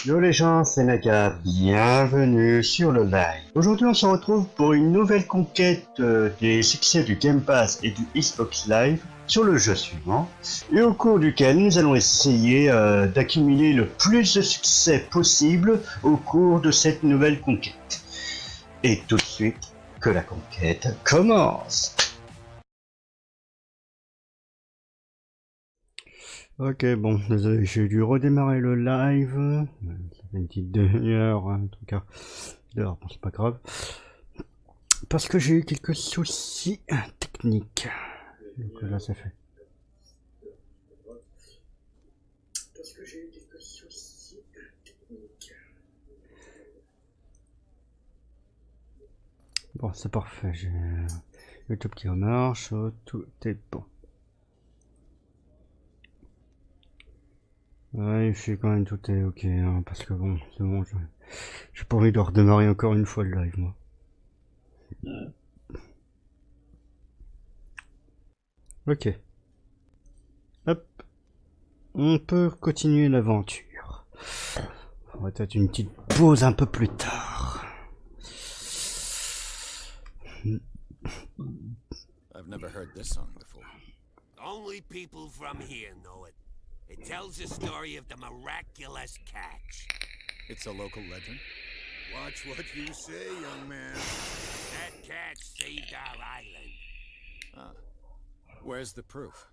Yo les gens, c'est Naka, bienvenue sur le live. Aujourd'hui on se retrouve pour une nouvelle conquête des succès du Game Pass et du Xbox Live sur le jeu suivant, et au cours duquel nous allons essayer d'accumuler le plus de succès possible au cours de cette nouvelle conquête. Et tout de suite, que la conquête commence. Ok, bon, désolé, j'ai dû redémarrer le live. Ça fait une petite demi-heure, en tout cas. D'ailleurs, bon, c'est pas grave. Parce que j'ai eu quelques soucis techniques. Donc là, ça fait. Parce que j'ai eu quelques soucis techniques. Bon, c'est parfait. J'ai YouTube qui marche. Tout est bon. Ouais, je sais quand même tout est ok, hein, parce que bon, c'est bon, j'ai pas envie de redémarrer encore une fois le live, moi. Ok. Hop. On peut continuer l'aventure. On va peut-être une petite pause un peu plus tard. I've never heard this song before. Only people from here know it. It tells the story of the miraculous catch. It's a local legend? Watch what you say, young man. That catch saved our island. Ah. Where's the proof?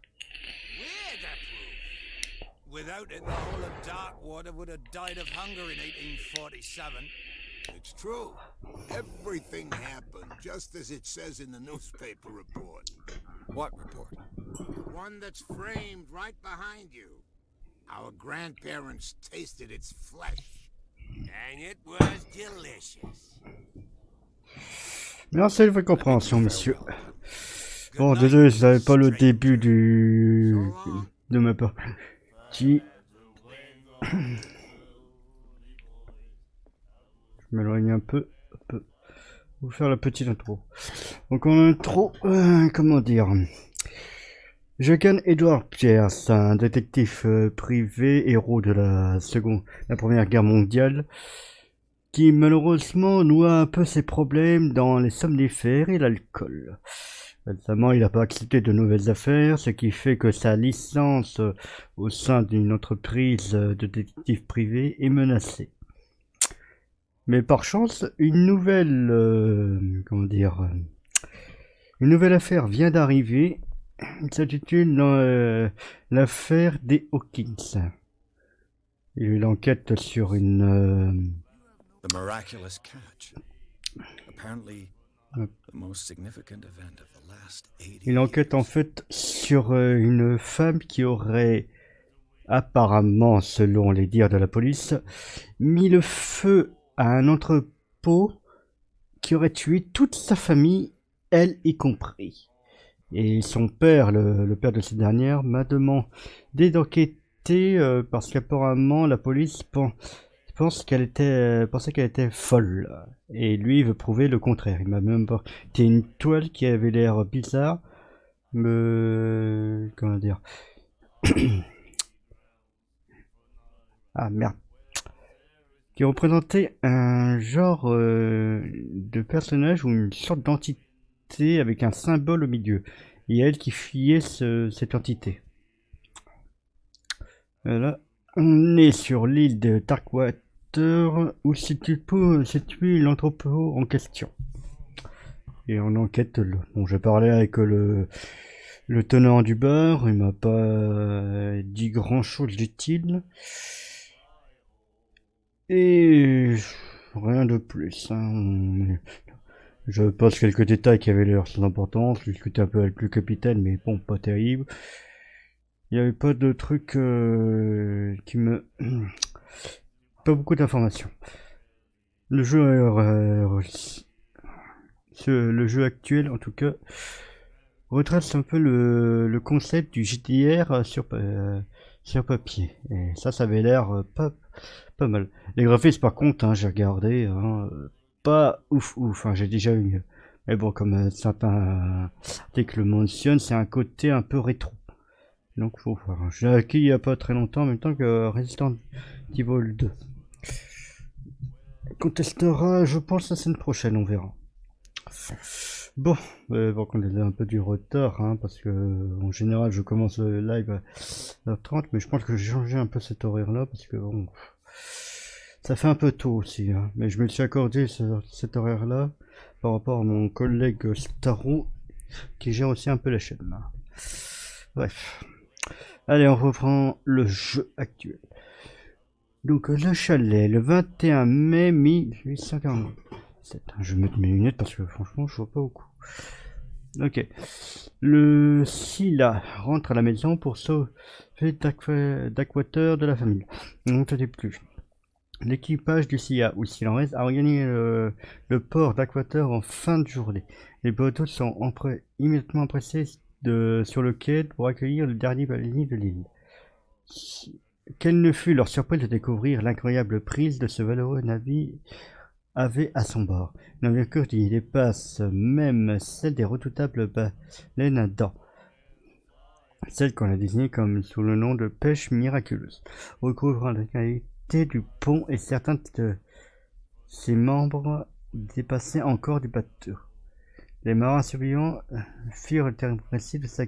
We're the proof. Without it, the whole of Darkwater would have died of hunger in 1847. It's true. Everything happened just as it says in the newspaper report. What report? The one that's framed right behind you. Our grandparents tasted its flesh. And it was delicious. Merci de votre compréhension, monsieur. Bon, désolé, je n'avais pas le début de ma partie. Je m'éloigne un peu. On va faire la petite intro. Donc en intro, comment dire, je gagne Edward Pierce, un détective privé, héros de la Première Guerre mondiale, qui malheureusement noie un peu ses problèmes dans les somnifères et l'alcool. Récemment, il n'a pas accepté de nouvelles affaires, ce qui fait que sa licence au sein d'une entreprise de détective privé est menacée. Mais par chance, une nouvelle affaire vient d'arriver. Il s'intitule l'affaire des Hawkins. Il enquête sur une... The miraculous catch. Apparently, the most significant event of the last 80 Il enquête en fait sur une femme qui aurait, apparemment, selon les dires de la police, mis le feu à un entrepôt qui aurait tué toute sa famille, elle y compris. Et son père, le père de cette dernière, m'a demandé d'enquêter parce qu'apparemment la police pensait qu'elle était folle. Et lui veut prouver le contraire. Il m'a même porté une toile qui avait l'air bizarre. Comment dire Ah merde. Qui représentait un genre de personnage ou une sorte d'entité avec un symbole au milieu. Et elle qui fuyait cette entité. Voilà. On est sur l'île de Darkwater où se situe l'entrepôt en question. Et on enquête là. Bon, j'ai parlé avec le tenant du bar, il m'a pas dit grand chose d'utile. Et rien de plus. Hein. Je pose quelques détails qui avaient l'air sans importance. Je discutais un peu avec le capitaine, mais bon, pas terrible. Il n'y avait pas de trucs qui me... pas beaucoup d'informations. Le jeu actuel, en tout cas, retrace un peu le concept du JDR sur papier. Et ça avait l'air pas mal. Les graphismes, par contre, hein, j'ai regardé, hein, pas ouf. Hein, j'ai déjà eu mieux. Mais bon, comme certains articles le mentionnent, c'est un côté un peu rétro. Donc faut voir. J'ai acquis il n'y a pas très longtemps, en même temps que Resident Evil 2. Qu'on testera, je pense, la semaine prochaine, on verra. Bon, bon qu'on ait un peu du retard, hein, parce que en général je commence le live à 9h30, mais je pense que j'ai changé un peu cet horaire-là, parce que bon, ça fait un peu tôt aussi, hein, mais je me suis accordé cet horaire-là par rapport à mon collègue Starro, qui gère aussi un peu la chaîne. Là. Bref. Allez, on reprend le jeu actuel. Donc le chalet, le 21 mai 1840. Je vais mettre mes lunettes parce que franchement je vois pas beaucoup. Ok. Le Scylla rentre à la maison pour sauver d'Aquateur de la famille. On ne te plus. L'équipage du Scylla, ou s'il en reste, a regagné le port d'Aquateur en fin de journée. Les bateaux sont immédiatement pressés sur le quai pour accueillir le dernier baleinier de l'île. Quelle ne fut leur surprise de découvrir l'incroyable prise de ce valeureux navire avait à son bord. Une envergure qui dépasse même celle des redoutables baleines à dents. Celle qu'on a désignée comme sous le nom de pêche miraculeuse. Recouvrant la qualité du pont et certains de ses membres dépassaient encore du bateau. Les marins surveillants firent le terme précis de sa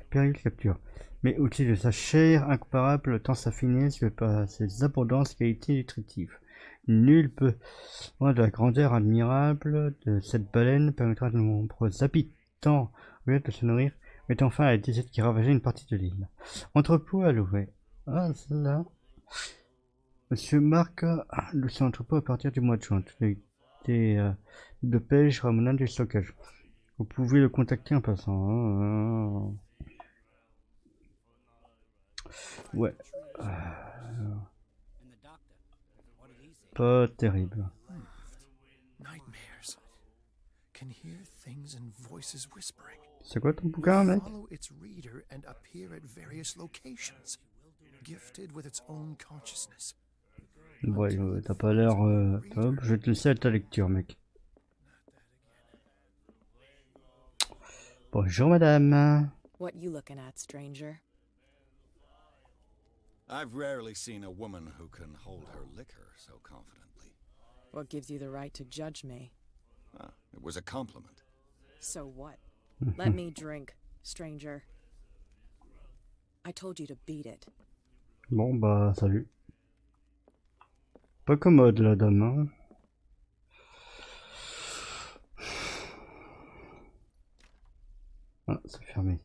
périlleuse capture. Mais outil de sa chair incomparable tant sa finesse que par ses abondantes qualités nutritives. Nul peut voir de la grandeur admirable de cette baleine permettra à de nombreux habitants de se nourrir, mettant fin à la disette qui ravageait une partie de l'île. Entrepôt à louer. Ah, celle-là. Monsieur Marc loue son entrepôt à partir du mois de juin. Toutes les activités de pêche ramenant du stockage. Vous pouvez le contacter en passant. Hein. Ouais. Pas terrible. C'est quoi ton bouquin, mec? Ouais, t'as pas l'air... Je vais te laisser à ta lecture, mec. Bonjour, madame. What you looking at, stranger? I've rarely seen a woman who can hold her liquor so confidently. What gives you the right to judge me? It was a compliment. So what? Let me drink, stranger. I told you to beat it. Bon, bah, salut. Pas commode, la dame, hein. Ah, c'est fermé.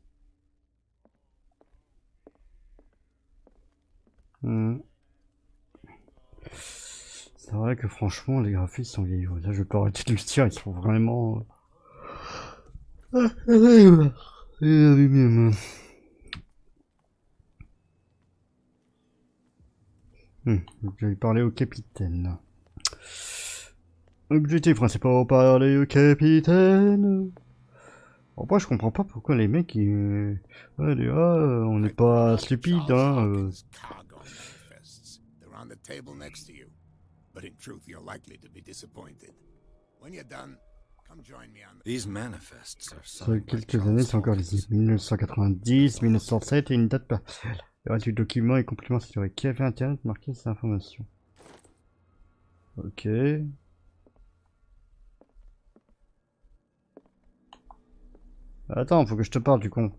C'est vrai que franchement, les graphismes sont vieillots. Là, je vais pas arrêter de le dire, ils sont vraiment... Je vais parler au capitaine. Objectif principal, parler au capitaine. Après, je comprends pas pourquoi les mecs, ils... on n'est pas stupide, hein. Sur quelques années, c'est encore les 1990, 1907 et une date partielle. Le reste du document est complètement saturé. Qui avait internet marqué ces informations? Ok. Attends, faut que je te parle du con.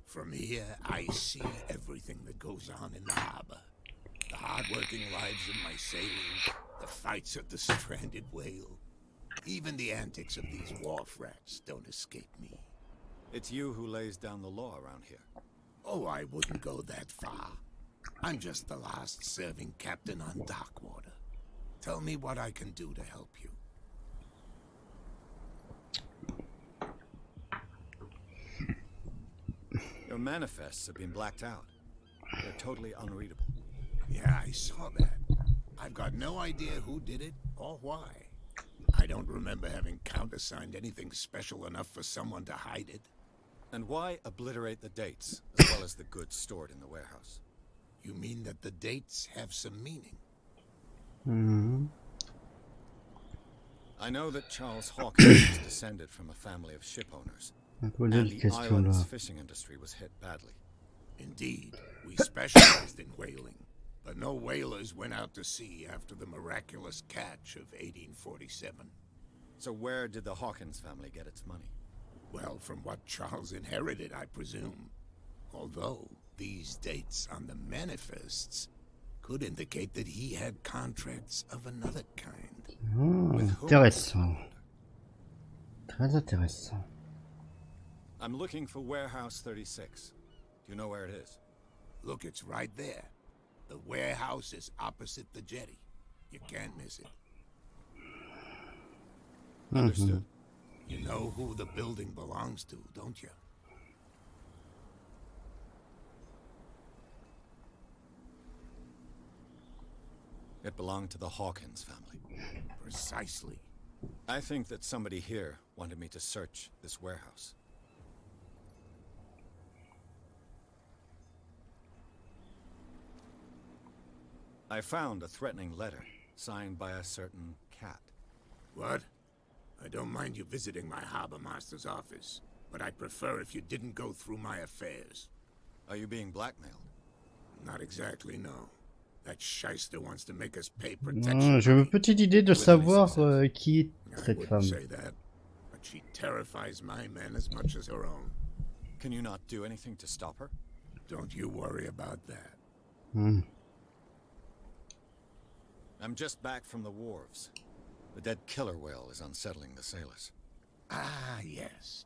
From here, I see everything that goes on in the harbor. The hard-working lives of my sailors, the fights of the stranded whale. Even the antics of these wharf rats don't escape me. It's you who lays down the law around here. Oh, I wouldn't go that far. I'm just the last serving captain on Darkwater. Tell me what I can do to help you. Your manifests have been blacked out. They're totally unreadable. Yeah, I saw that. I've got no idea who did it or why. I don't remember having countersigned anything special enough for someone to hide it. And why obliterate the dates, as well as the goods stored in the warehouse? You mean that the dates have some meaning? I know that Charles Hawkins is descended from a family of ship owners, and the island's fishing industry was hit badly. Indeed, we specialized in whaling, but no whalers went out to sea after the miraculous catch of 1847. So where did the Hawkins family get its money? Well, from what Charles inherited, I presume. Although these dates on the manifests could indicate that he had contracts of another kind. Intéressant. Très intéressant. I'm looking for warehouse 36. Do you know where it is? Look, it's right there. The warehouse is opposite the jetty. You can't miss it. Understood. You know who the building belongs to, don't you? It belonged to the Hawkins family. Precisely. I think that somebody here wanted me to search this warehouse. I found a threatening letter signed by a certain cat. What? I don't mind you visiting my harbor master's office, but I'd prefer if you didn't go through my affairs. Are you being blackmailed? Not exactly, no. That shyster wants to make us pay Ah, protection. j'ai une petite idée de savoir qui est I cette wouldn't femme. say that, but she terrifies my men as much as her own. Can you not do anything to stop her? Don't you worry about that. Hmm. I'm just back from the wharves. The dead killer whale is unsettling the sailors. Ah, yes.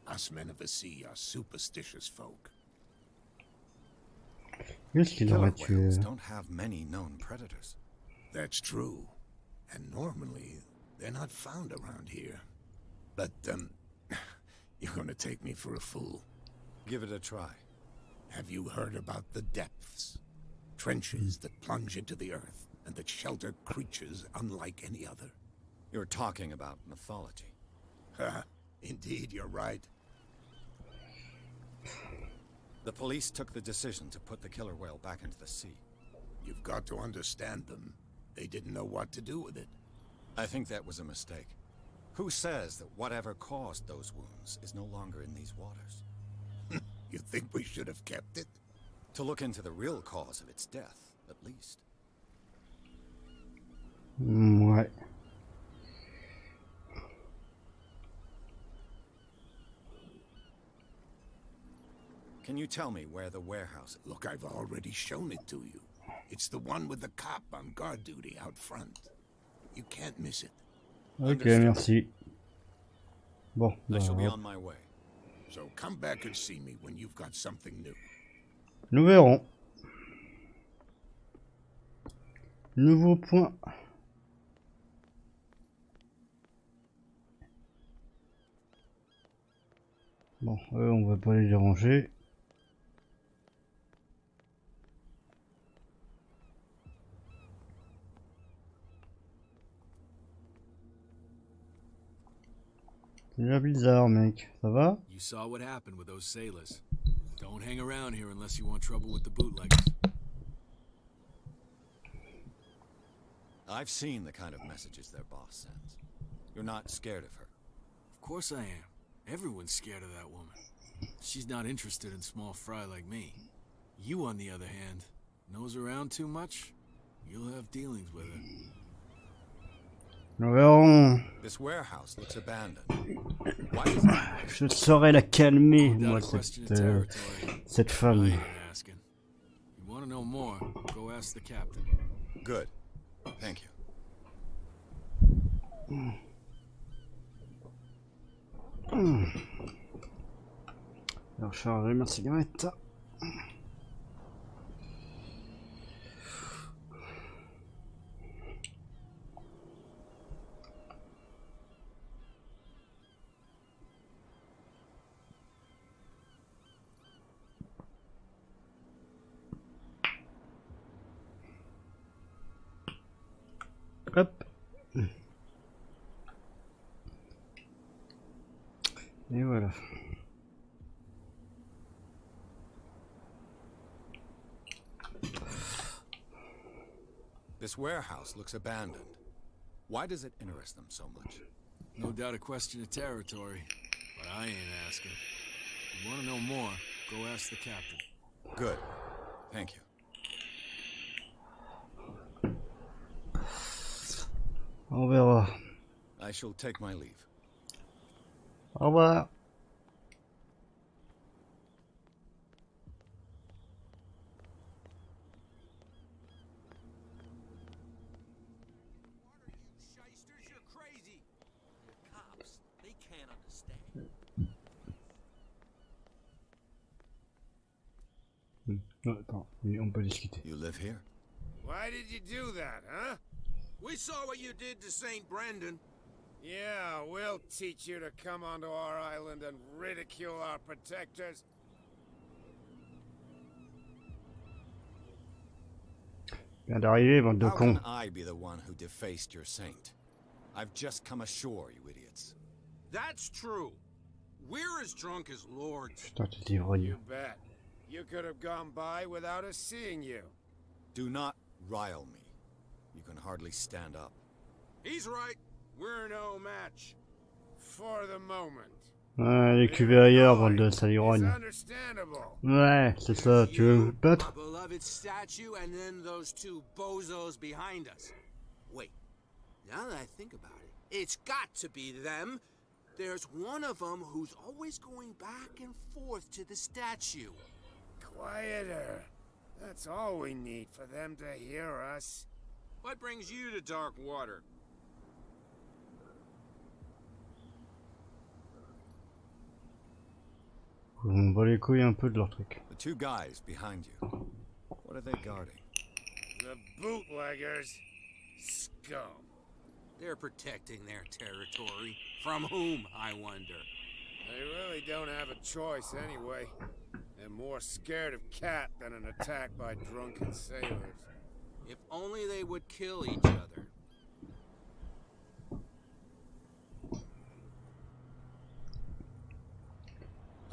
Us men of the sea are superstitious folk. Qu'est-ce qu'il Killer aurait tué? whales don't have many known predators. That's true. And normally, they're not found around here. But, you're gonna take me for a fool. Give it a try. Have you heard about the depths? Trenches that plunge into the earth and that shelter creatures unlike any other. You're talking about mythology. Ha! Indeed, you're right. The police took the decision to put the killer whale back into the sea. You've got to understand them. They didn't know what to do with it. I think that was a mistake. Who says that whatever caused those wounds is no longer in these waters? You think we should have kept it? To look into the real cause of its death, at least. Ouais. Can you tell me where the warehouse is? Look, I've already shown it to you. It's the one with the cop on guard duty out front. You can't miss it. Ok, merci. Bon, I shall be bah, on my way. So come back and see me when you've got something new. nous verrons. Nouveau point. Bon, eux, on va pas les déranger. C'est déjà bizarre, mec. Ça va? You saw what happened with those sailors. Don't hang around here unless you want trouble with the bootleggers. I've seen the kind of messages their boss sends. You're not scared of her. Of course I am. Everyone's scared of that woman. She's not interested in small fry like me. You, on the other hand, nose around too much, you'll have dealings with her. Nous verrons. This warehouse looks abandoned. Why is it? Je saurais la calmer, Without moi, a question of cette territory. cette I femme. ain't asking. You want to know more, go ask the captain. Good. Thank you. Alors, charger ma cigarette. Hop. Et voilà. This warehouse looks abandoned. Why does it interest them so much? No doubt a question of territory, but I ain't asking. You want to know more, go ask the captain. Good. Thank you. On verra. I shall take my leave. Au revoir. Attends, oui, on peut discuter. You live here? Why did you do that, huh? We saw what you did to St. Brendan. Yeah, we'll teach you to come onto our island and ridicule our protectors. Viens d'arriver, bande de How cons. can I be the one who defaced your saint? I've just come ashore, you idiots. That's true. We're as drunk as lords. Putain, t'es ivrogne. You bet. You could have gone by without us seeing you. Do not rile me. You can hardly stand up. He's right. We're no match. For the moment. Ouais, les cuvées ailleurs, bande de sale It's ivrogne. understandable. Ouais, c'est ça, tu veux me battre? My beloved statue, and then those two bozos behind us. Wait, now that I think about it, it's got to be them. There's one of them who's always going back and forth to the statue. Quieter. That's all we need for them to hear us. What brings you to dark water? On bat les couilles un peu de leur truc. The two guys behind you. What are they guarding? The bootleggers. Scum. They're protecting their territory. From whom, I wonder? They really don't have a choice anyway. They're more scared of cat than an attack by drunken sailors. If only they would kill each other.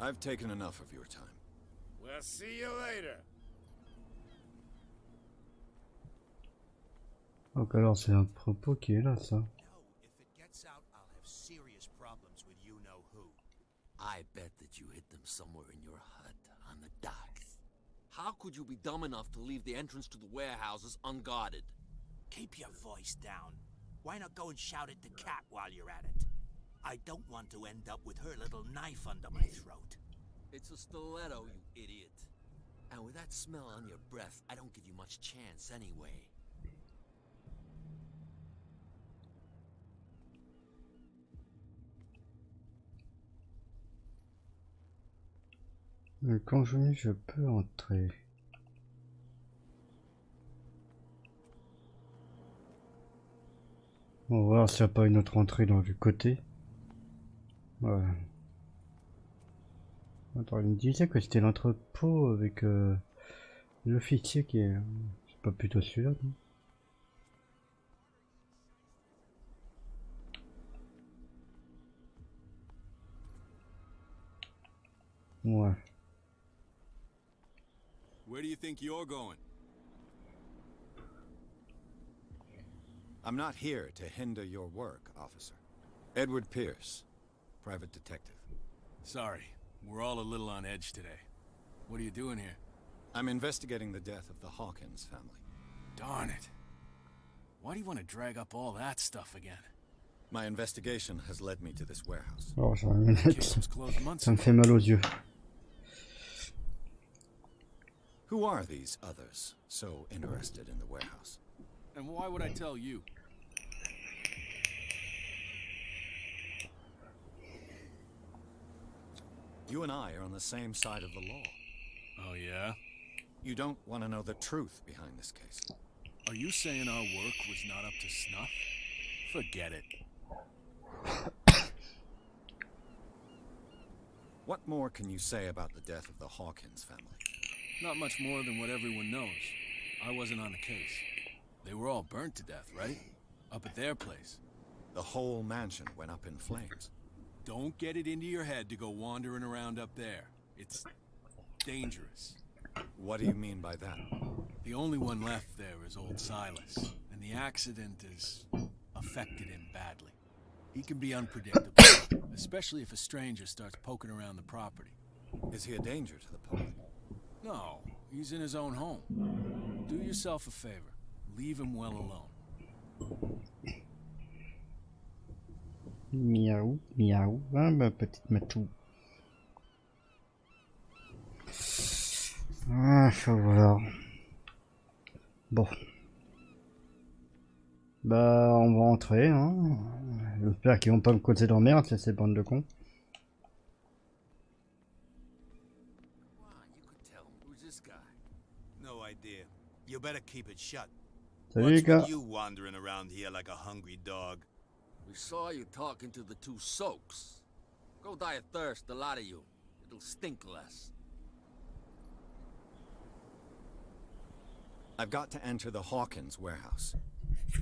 I've taken enough of your time. We'll see you later. Donc alors c'est un propos qui est là, ça. No, if it gets out, I'll have serious problems with you know who. I bet that you hid them somewhere in your hut on the docks. How could you be dumb enough to leave the entrance to the warehouses unguarded? Keep your voice down. Why not go and shout at the cat while you're at it? I don't want to end up with her little knife under my throat. It's a stiletto, you idiot. And with that smell on your breath, I don't give you much chance anyway. Quand je peux entrer. On va voir s'il n'y a pas une autre entrée dans du côté. Ouais. Attends, il me disait que c'était l'entrepôt avec l'officier qui est... C'est pas plutôt celui-là, non? Ouais. Where do you think you're going? I'm not here to hinder your work, officer. Edward Pierce, private detective. Sorry, we're all a little on edge today. What are you doing here? I'm investigating the death of the Hawkins family. Darn it. Why do you want to drag up all that stuff again? My investigation has led me to this warehouse. Oh, j'aurais aimé The mettre case ça. was closed months Ça me ago. fait mal aux yeux. Who are these others so interested in the warehouse? And why would I tell you? You and I are on the same side of the law. Oh yeah? You don't want to know the truth behind this case. Are you saying our work was not up to snuff? Forget it. What more can you say about the death of the Hawkins family? Not much more than what everyone knows. I wasn't on the case. They were all burnt to death, right? Up at their place. The whole mansion went up in flames. Don't get it into your head to go wandering around up there. It's dangerous. What do you mean by that? The only one left there is old Silas, and the accident has affected him badly. He can be unpredictable, especially if a stranger starts poking around the property. Is he a danger to the public? No, he's in his own home. Do yourself a favor. Leave him well alone. Miaou, miaou, ah ma petite matou. Ah, faut voir. Bon. Bah, on va rentrer, hein. J'espère qu'ils vont pas me causer d'emmerde, ces bandes de cons. No idea. You better keep it shut. Salut les What's gars. with you wandering around here like a hungry dog? We saw you talking to the two soaks. Go die of thirst, the lot of you. It'll stink less. I've got to enter the Hawkins warehouse.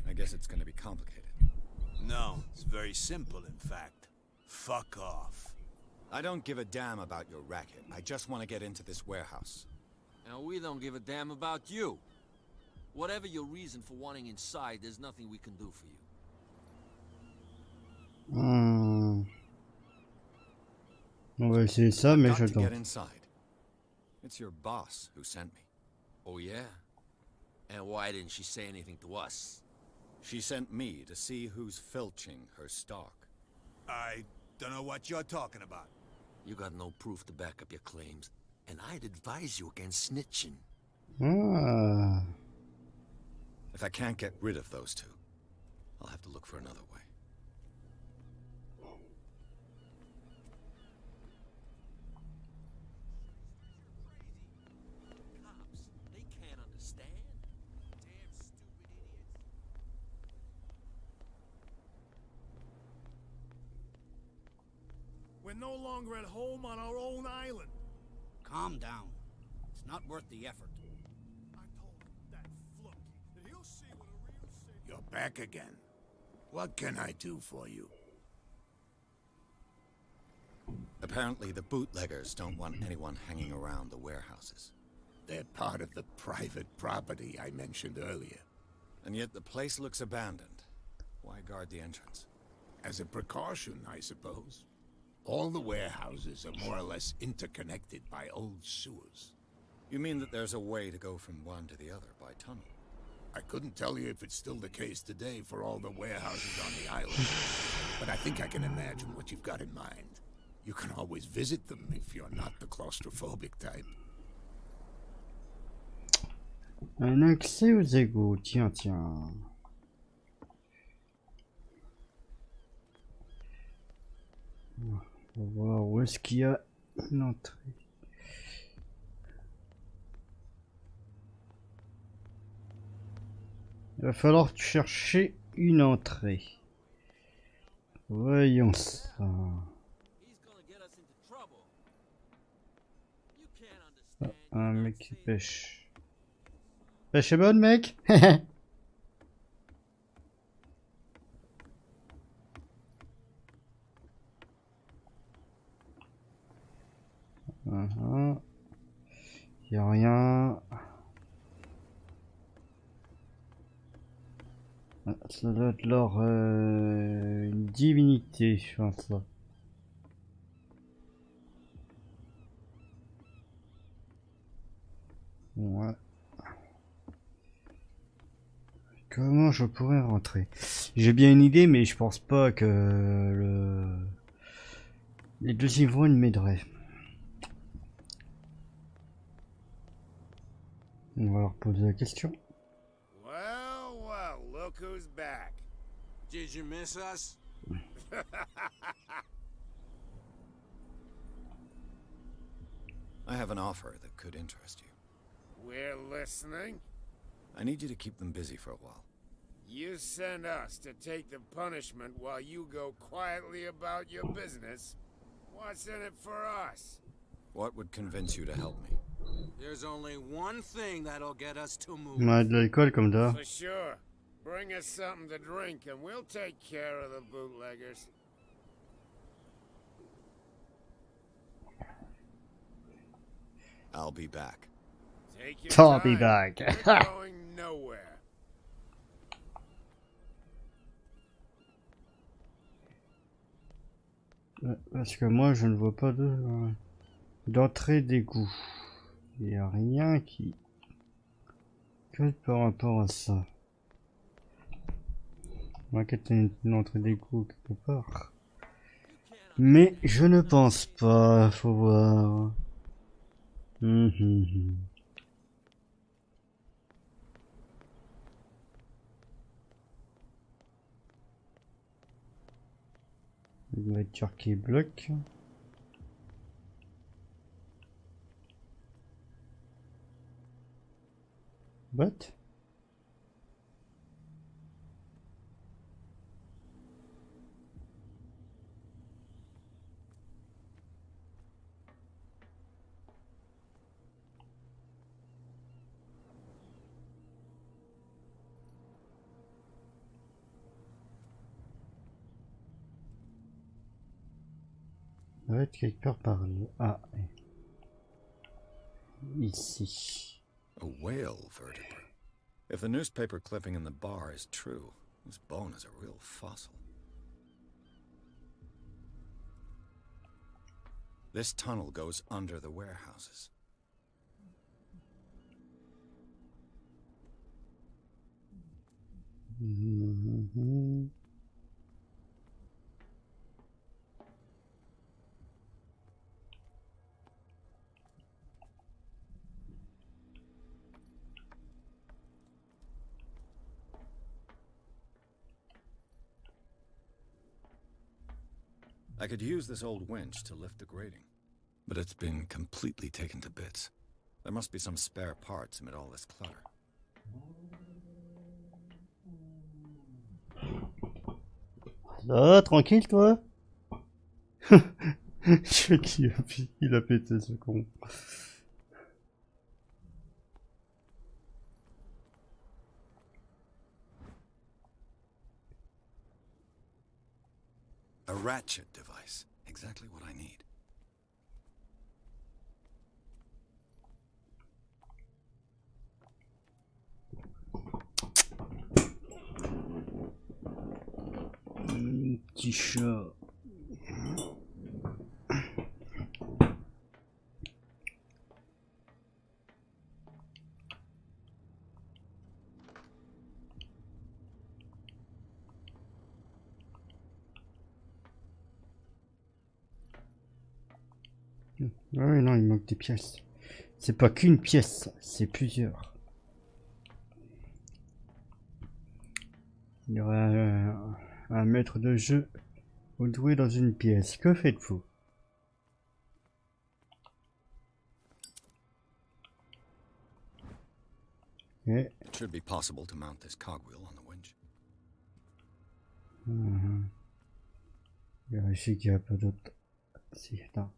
I guess it's gonna be complicated. No, it's very simple, in fact. Fuck off. I don't give a damn about your racket. I just want to get into this warehouse. And we don't give a damn about you. Whatever your reason for wanting inside, there's nothing we can do for you. On va essayer ça, mais Got je to get tente. inside. It's your boss who sent me. Oh yeah? And why didn't she say anything to us? She sent me to see who's filching her stock. I don't know what you're talking about. You got no proof to back up your claims, and I'd advise you against snitching. Ah. If I can't get rid of those two, I'll have to look for another way. Cops, they can't understand. Damn stupid idiots. We're no longer at home on our own island. Calm down. It's not worth the effort. I told that flunky that he'll see what a real savior... You're back again. What can I do for you? Apparently the bootleggers don't want anyone hanging around the warehouses. They're part of the private property I mentioned earlier. And yet the place looks abandoned. Why guard the entrance? As a precaution, I suppose. All the warehouses are more or less interconnected by old sewers. You mean that there's a way to go from one to the other by tunnel? I couldn't tell you if it's still the case today for all the warehouses on the island, but I think I can imagine what you've got in mind. You can always visit them if you're not the claustrophobic type. Un accès aux égouts, tiens, tiens. On va voir où est-ce qu'il y a une entrée. Il va falloir chercher une entrée. Voyons ça. He's gonna get us into trouble. You can't understand. Un mec qui pêche. Pêche est bonne, mec. Y a rien. Ah, ça doit être leur une divinité, je pense. Là. Ouais. Comment je pourrais rentrer? J'ai bien une idée, mais je pense pas que les deux ivrognes m'aideraient. On va leur poser la question. Well, well, look who's back. Did you miss us? I have an offer that could interest you. We're listening. I need you to keep them busy for a while. You send us to take the punishment while you go quietly about your business. What's in it for us? What would convince you to help me? There's only one thing that'll get us to move. On a de l'alcool comme ça. For sure. Bring us something to drink and we'll take care of the bootleggers. I'll be back. Take your I'll be time. back. We're going nowhere. Parce que moi je ne vois pas d'entrée d'égout. Il n'y a rien qui colle par rapport à ça. On va peut-être une entrée d'écho quelque part. Mais je ne pense pas, faut voir. Une voiture qui bloque. What? Ça va être quelque part par là. Ah, ici. A whale vertebrate. If the newspaper clipping in the bar is true, this bone is a real fossil. This tunnel goes under the warehouses. I could use this old winch to lift the grating, but it's been completely taken to bits. There must be some spare parts amid all this clutter. Ça va, tranquille toi? Je sais il a pété ce con. A ratchet device. Exactly what I need. Petit chat. Ah oui, non, il manque des pièces. C'est pas qu'une pièce, c'est plusieurs. Il y aura un maître de jeu au jouer dans une pièce. Que faites-vous? It should be possible to mount this cogwheel on the winch. Vérifier qu'il n'y a pas d'autres. Si, attends.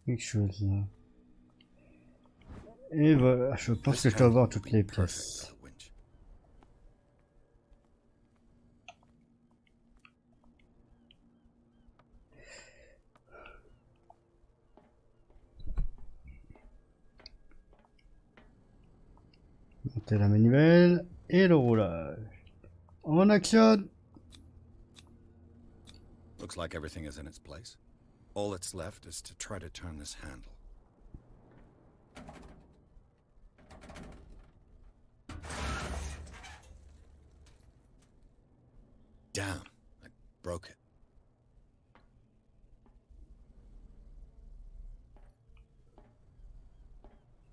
Quelque chose là. Et voilà, je pense que je dois avoir toutes les pièces. Monter la manivelle et le roulage. On actionne. Looks like everything is in its place. All that's left is to try to turn this handle. Damn, I broke it.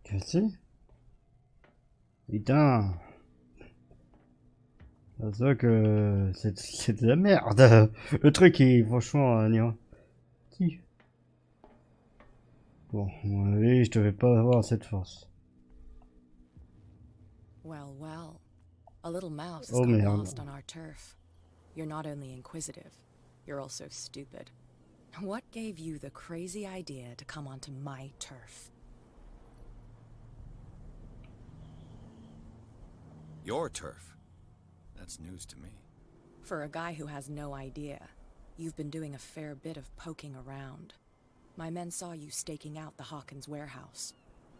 Cassé? Putain. Ça se voit que c'est de la merde. Le truc est franchement si. Bon, à mon avis, je devais pas avoir cette force. Well, well. A little mouse has Oh, got merde. lost on our turf. You're not only inquisitive, you're also stupid. What gave you the crazy idea to come onto my turf? Your turf? That's news to me. For a guy who has no idea, you've been doing a fair bit of poking around. My men saw you staking out the Hawkins warehouse.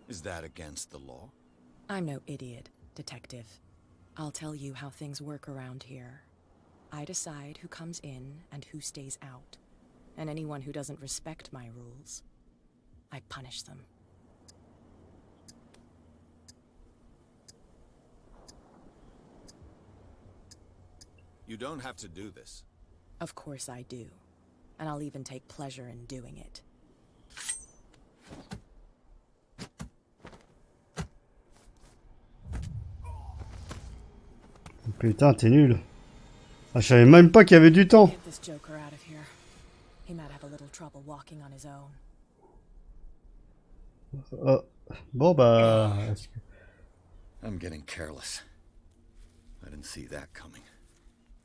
Is that against the law? I'm no idiot, detective. I'll tell you how things work around here. I decide who comes in and who stays out. And anyone who doesn't respect my rules, I punish them. You don't have to do this. Of course I do. And I'll even take pleasure in doing it. Putain, t'es nul. Ah, je savais même pas qu'il y avait du temps. Get this joker out of here. He might have a little trouble walking on his own. Bon bah... I'm getting careless. I didn't see that coming.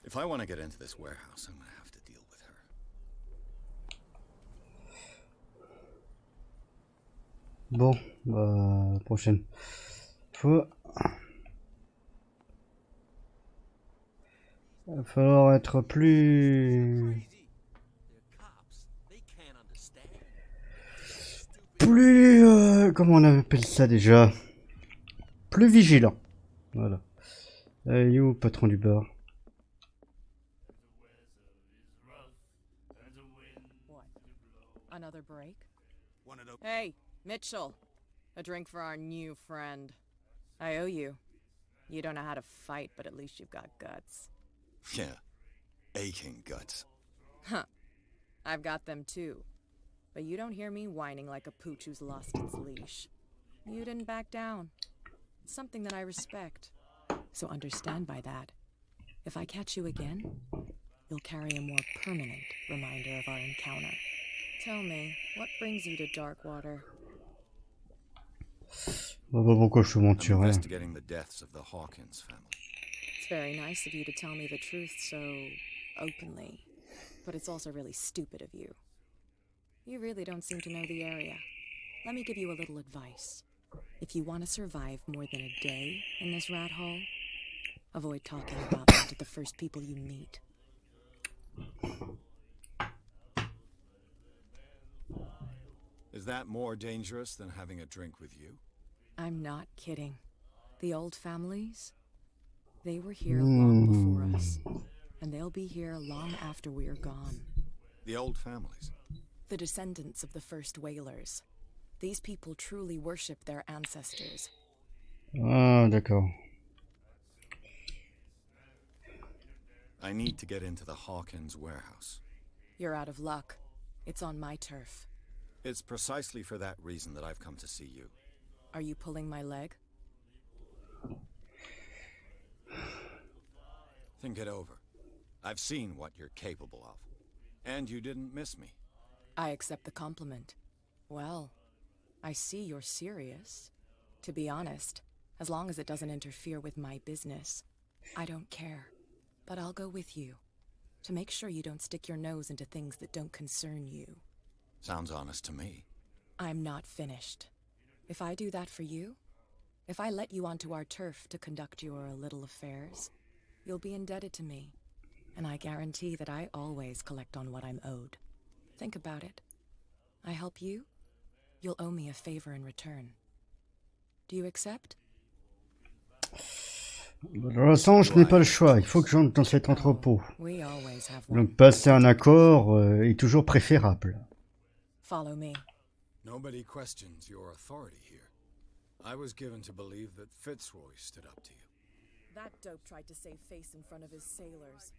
If I want to get into this warehouse, I'm gonna have to deal with her. Bon, bah... prochaine fois... Il va falloir être plus... comment on appelle ça déjà? Plus vigilant. Voilà. You, patron du bar. What? Another break? Hey, Mitchell. A drink for our new friend. I owe you. You don't know how to fight, but at least you've got guts. Yeah. Aching guts. Huh. I've got them too. But you don't hear me whining like a pooch who's lost its leash. You didn't back down. It's something that I respect. So understand by that. If I catch you again, you'll carry a more permanent reminder of our encounter. Tell me, what brings you to Darkwater? Pourquoi je te mentirais? Investigating the deaths of the Hawkins family. It's very nice of you to tell me the truth so openly, but it's also really stupid of you. You really don't seem to know the area. Let me give you a little advice. If you want to survive more than a day in this rat hole, avoid talking about them to the first people you meet. Is that more dangerous than having a drink with you? I'm not kidding. The old families, they were here long before us, and they'll be here long after we're gone. The old families? The descendants of the first whalers. These people truly worship their ancestors. Ah, d'accord. I need to get into the Hawkins warehouse. You're out of luck. It's on my turf. It's precisely for that reason that I've come to see you. Are you pulling my leg? Think it over. I've seen what you're capable of. And you didn't miss me. I accept the compliment. Well, I see you're serious. To be honest, as long as it doesn't interfere with my business, I don't care. But I'll go with you, to make sure you don't stick your nose into things that don't concern you. Sounds honest to me. I'm not finished. If I do that for you, if I let you onto our turf to conduct your little affairs, you'll be indebted to me. And I guarantee that I always collect on what I'm owed. Think about it. I help you, you'll owe me a favor in return. Do you accept? De toute façon, je n'ai pas le choix. Il faut que j'entre dans cet entrepôt. Donc passer un accord est toujours préférable. Follow me. Nobody questions your authority here. I was given to believe that Fitzroy stood up to you. That dope tried to save face in front of his sailors.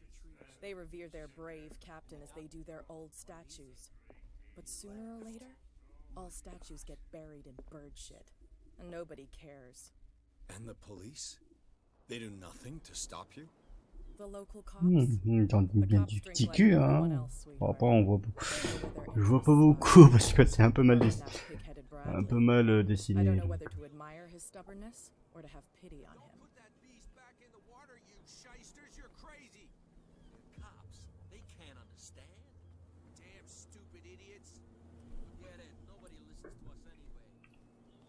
They revere their brave captain as they do their old statues. But sooner or later, all statues get buried in bird shit. And nobody cares. And the police? They do nothing to stop you? The local cops? T'en dis bien du petit cul, hein. Bon, après, on voit beaucoup. Je vois pas beaucoup parce que c'est un peu mal dessiné. Un peu mal dessiné. I don't know whether to admire his stubbornness or to have pity on him. Put that beast back in the water, you shysters. You're crazy. Cops, they can't understand. Damn stupid idiots. Forget it. Nobody listens to us anyway.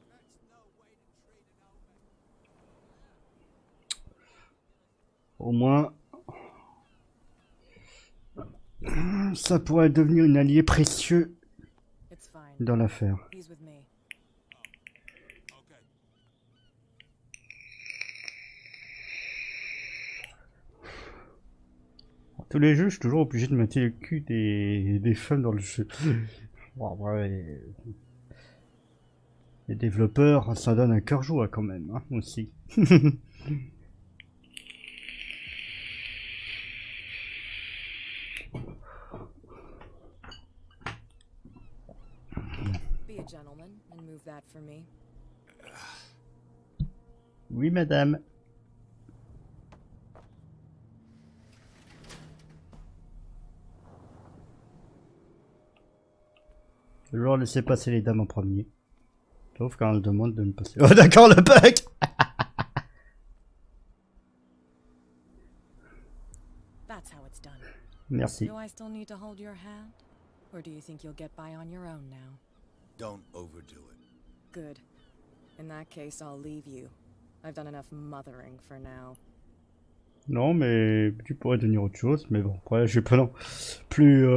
That's no way to treat an old man. Au moins, ça pourrait devenir un allié précieux dans l'affaire. Tous les jeux, je suis toujours obligé de mettre le cul des femmes dans le jeu. Bon, ouais, les développeurs, ça donne un cœur joie quand même, hein, aussi. Be a gentleman and move that for me. Oui, madame. Toujours laisser passer les dames en premier. Sauf quand elles demandent de me passer. Oh d'accord, le bug. That's how it's done. Merci. Do I still need to hold your hand? Or do you think you'll get by on your own now? Don't overdo it. Good. In that case, I'll leave you. I've done enough mothering for now. Non, mais tu pourrais devenir autre chose. Mais bon, après, je vais pas non plus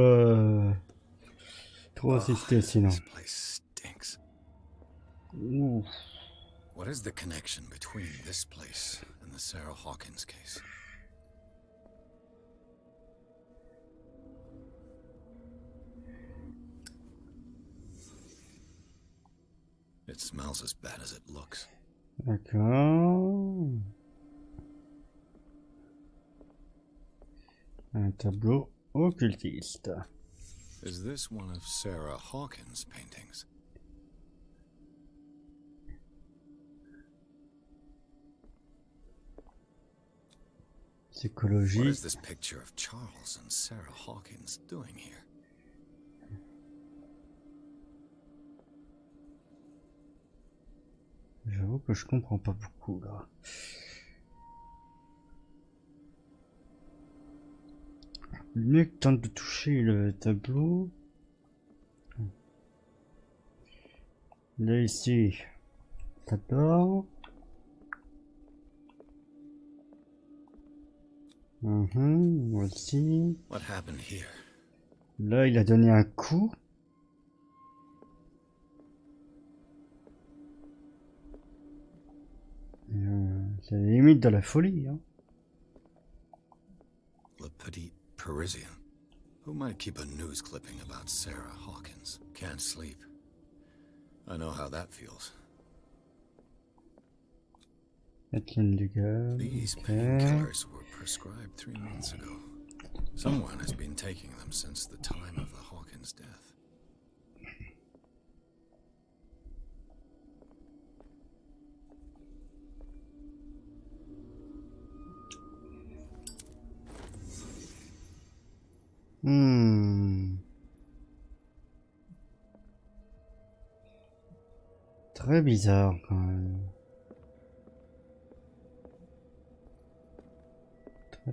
trop insister sinon. This place stinks. Ouh. What is the connection between this place and the Sarah Hawkins case? It smells as bad as it looks. D'accord. Un tableau occultiste. Is this one of Sarah Hawkins' paintings? Psychologie. What is this picture of Charles and Sarah Hawkins doing here? J'avoue que je comprends pas beaucoup là. Le mec tente de toucher le tableau. Là ici, ça dort. Voici. What happened here? Là, il a donné un coup. C'est la limite de la folie, hein. Le Petit Parisien. Who might keep a news clipping about Sarah Hawkins? Can't sleep. I know how that feels. These painkillers were prescribed 3 months ago. Someone has been taking them since the time of the Hawkins death. Très bizarre quand même.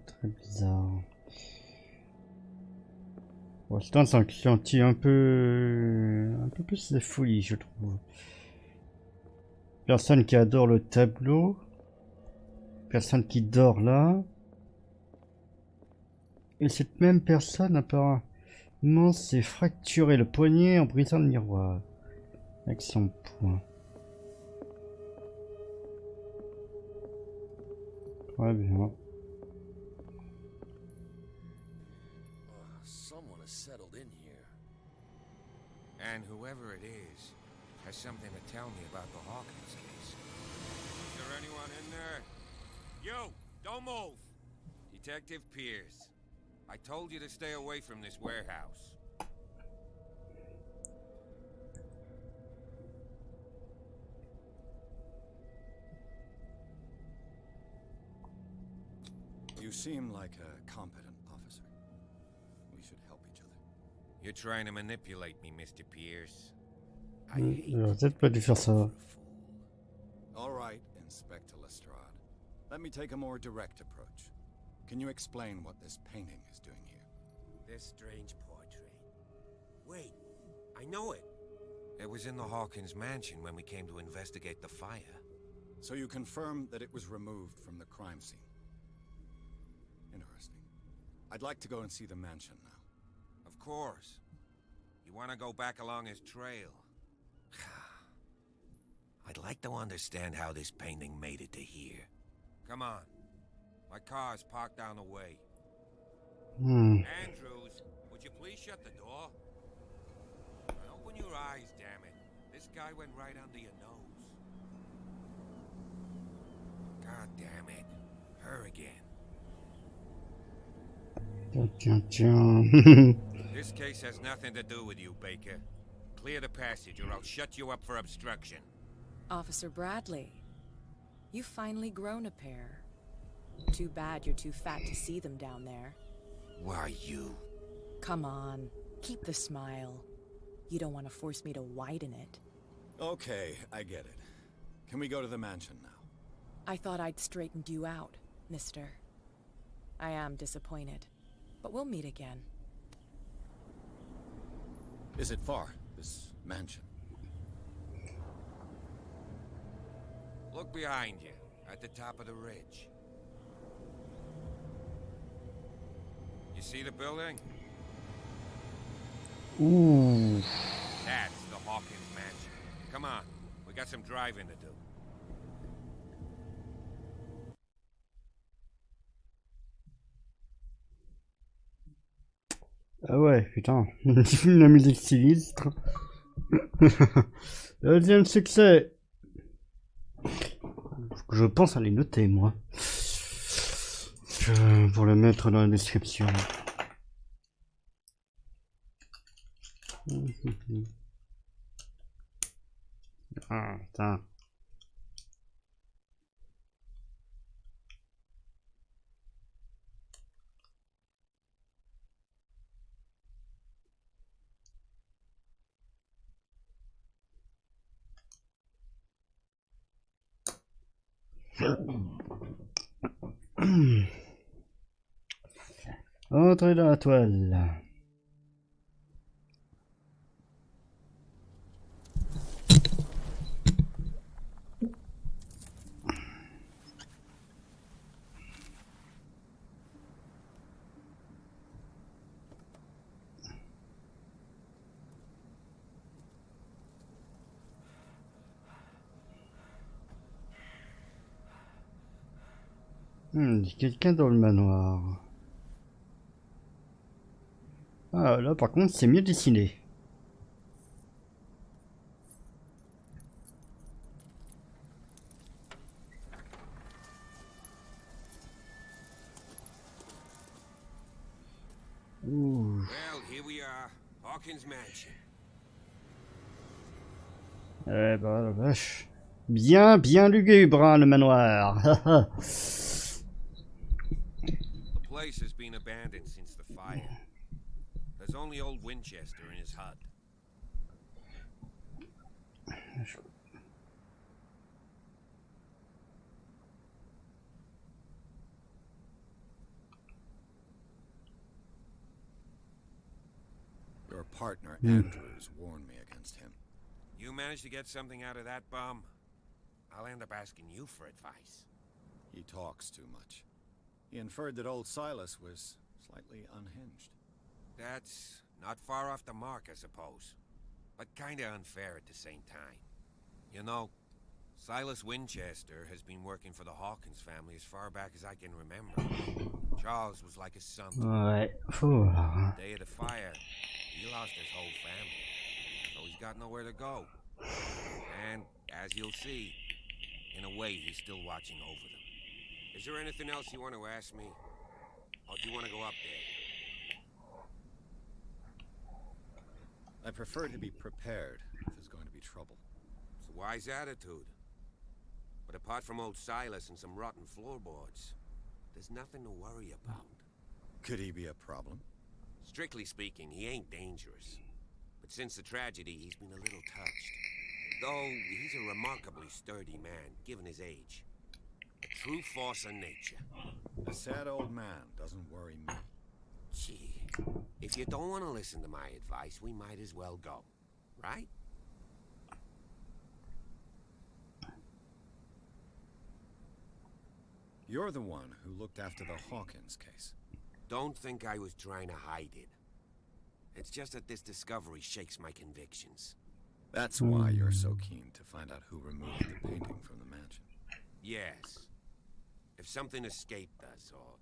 Très bizarre. Bon, c'est un clientèle un peu plus de folie, je trouve. Personne qui adore le tableau. Personne qui dort là. Et cette même personne apparemment s'est fracturé le poignet en brisant le miroir. Avec son poing. Très bien. Someone has settled in here. And whoever it is has something to tell me about the Hawkins case. Is there anyone in there? You! Don't move! Detective Pierce. I told you to stay away from this warehouse. You seem like a competent officer. We should help each other. You're trying to manipulate me, Mr. Pierce. J'aurais peut-être pas dû faire ça. All right, Inspector Lestrade. Let me take a more direct approach. Can you explain what this painting is doing here? This strange portrait. Wait, I know it. It was in the Hawkins mansion when we came to investigate the fire. So you confirm that it was removed from the crime scene? Interesting. I'd like to go and see the mansion now. Of course. You want to go back along his trail? I'd like to understand how this painting made it to here. Come on. My car's parked down the way. Andrews, would you please shut the door? And open your eyes, damn it. This guy went right under your nose. God damn it. Her again. Tiens, tiens. This case has nothing to do with you, Baker. Clear the passage or I'll shut you up for obstruction. Officer Bradley, you've finally grown a pair. Too bad you're too fat to see them down there. Why you? Come on, keep the smile. You don't want to force me to widen it. Okay, I get it. Can we go to the mansion now? I thought I'd straightened you out, mister. I am disappointed, but we'll meet again. Is it far, this mansion? Look behind you, at the top of the ridge. You see the building? Ouh. That's the Hawkins mansion. Come on, we got some driving to do. Ah ouais, putain. La musique sinistre. Deuxième succès. Je pense à les noter, moi. Pour le mettre dans la description. Ah, putain. Entrez dans la toile. Il y a quelqu'un dans le manoir. Ah là par contre c'est mieux dessiné. Ouh. Well, here we are, Hawkins mansion. Eh ben la vache. Bien lugubre hein, le manoir. The place has been abandoned since the fire. There's only old Winchester in his hut. Your partner, Andrews, warned me against him. You managed to get something out of that bum? I'll end up asking you for advice. He talks too much. He inferred that old Silas was slightly unhinged. That's not far off the mark, I suppose. But kinda unfair at the same time. You know, Silas Winchester has been working for the Hawkins family as far back as I can remember. Charles was like his son. Ouais. Ouh. The day of the fire, he lost his whole family. So he's got nowhere to go. And, as you'll see, in a way he's still watching over them. Is there anything else you want to ask me? Or do you want to go up there? I prefer to be prepared if there's going to be trouble. It's a wise attitude. But apart from old Silas and some rotten floorboards, there's nothing to worry about. Could he be a problem? Strictly speaking, he ain't dangerous. But since the tragedy, he's been a little touched. Though he's a remarkably sturdy man, given his age. A true force of nature. A sad old man doesn't worry me. Gee, if you don't want to listen to my advice, we might as well go. Right? You're the one who looked after the Hawkins case. Don't think I was trying to hide it. It's just that this discovery shakes my convictions. That's why you're so keen to find out who removed the painting from the mansion. Yes. If something escaped us, or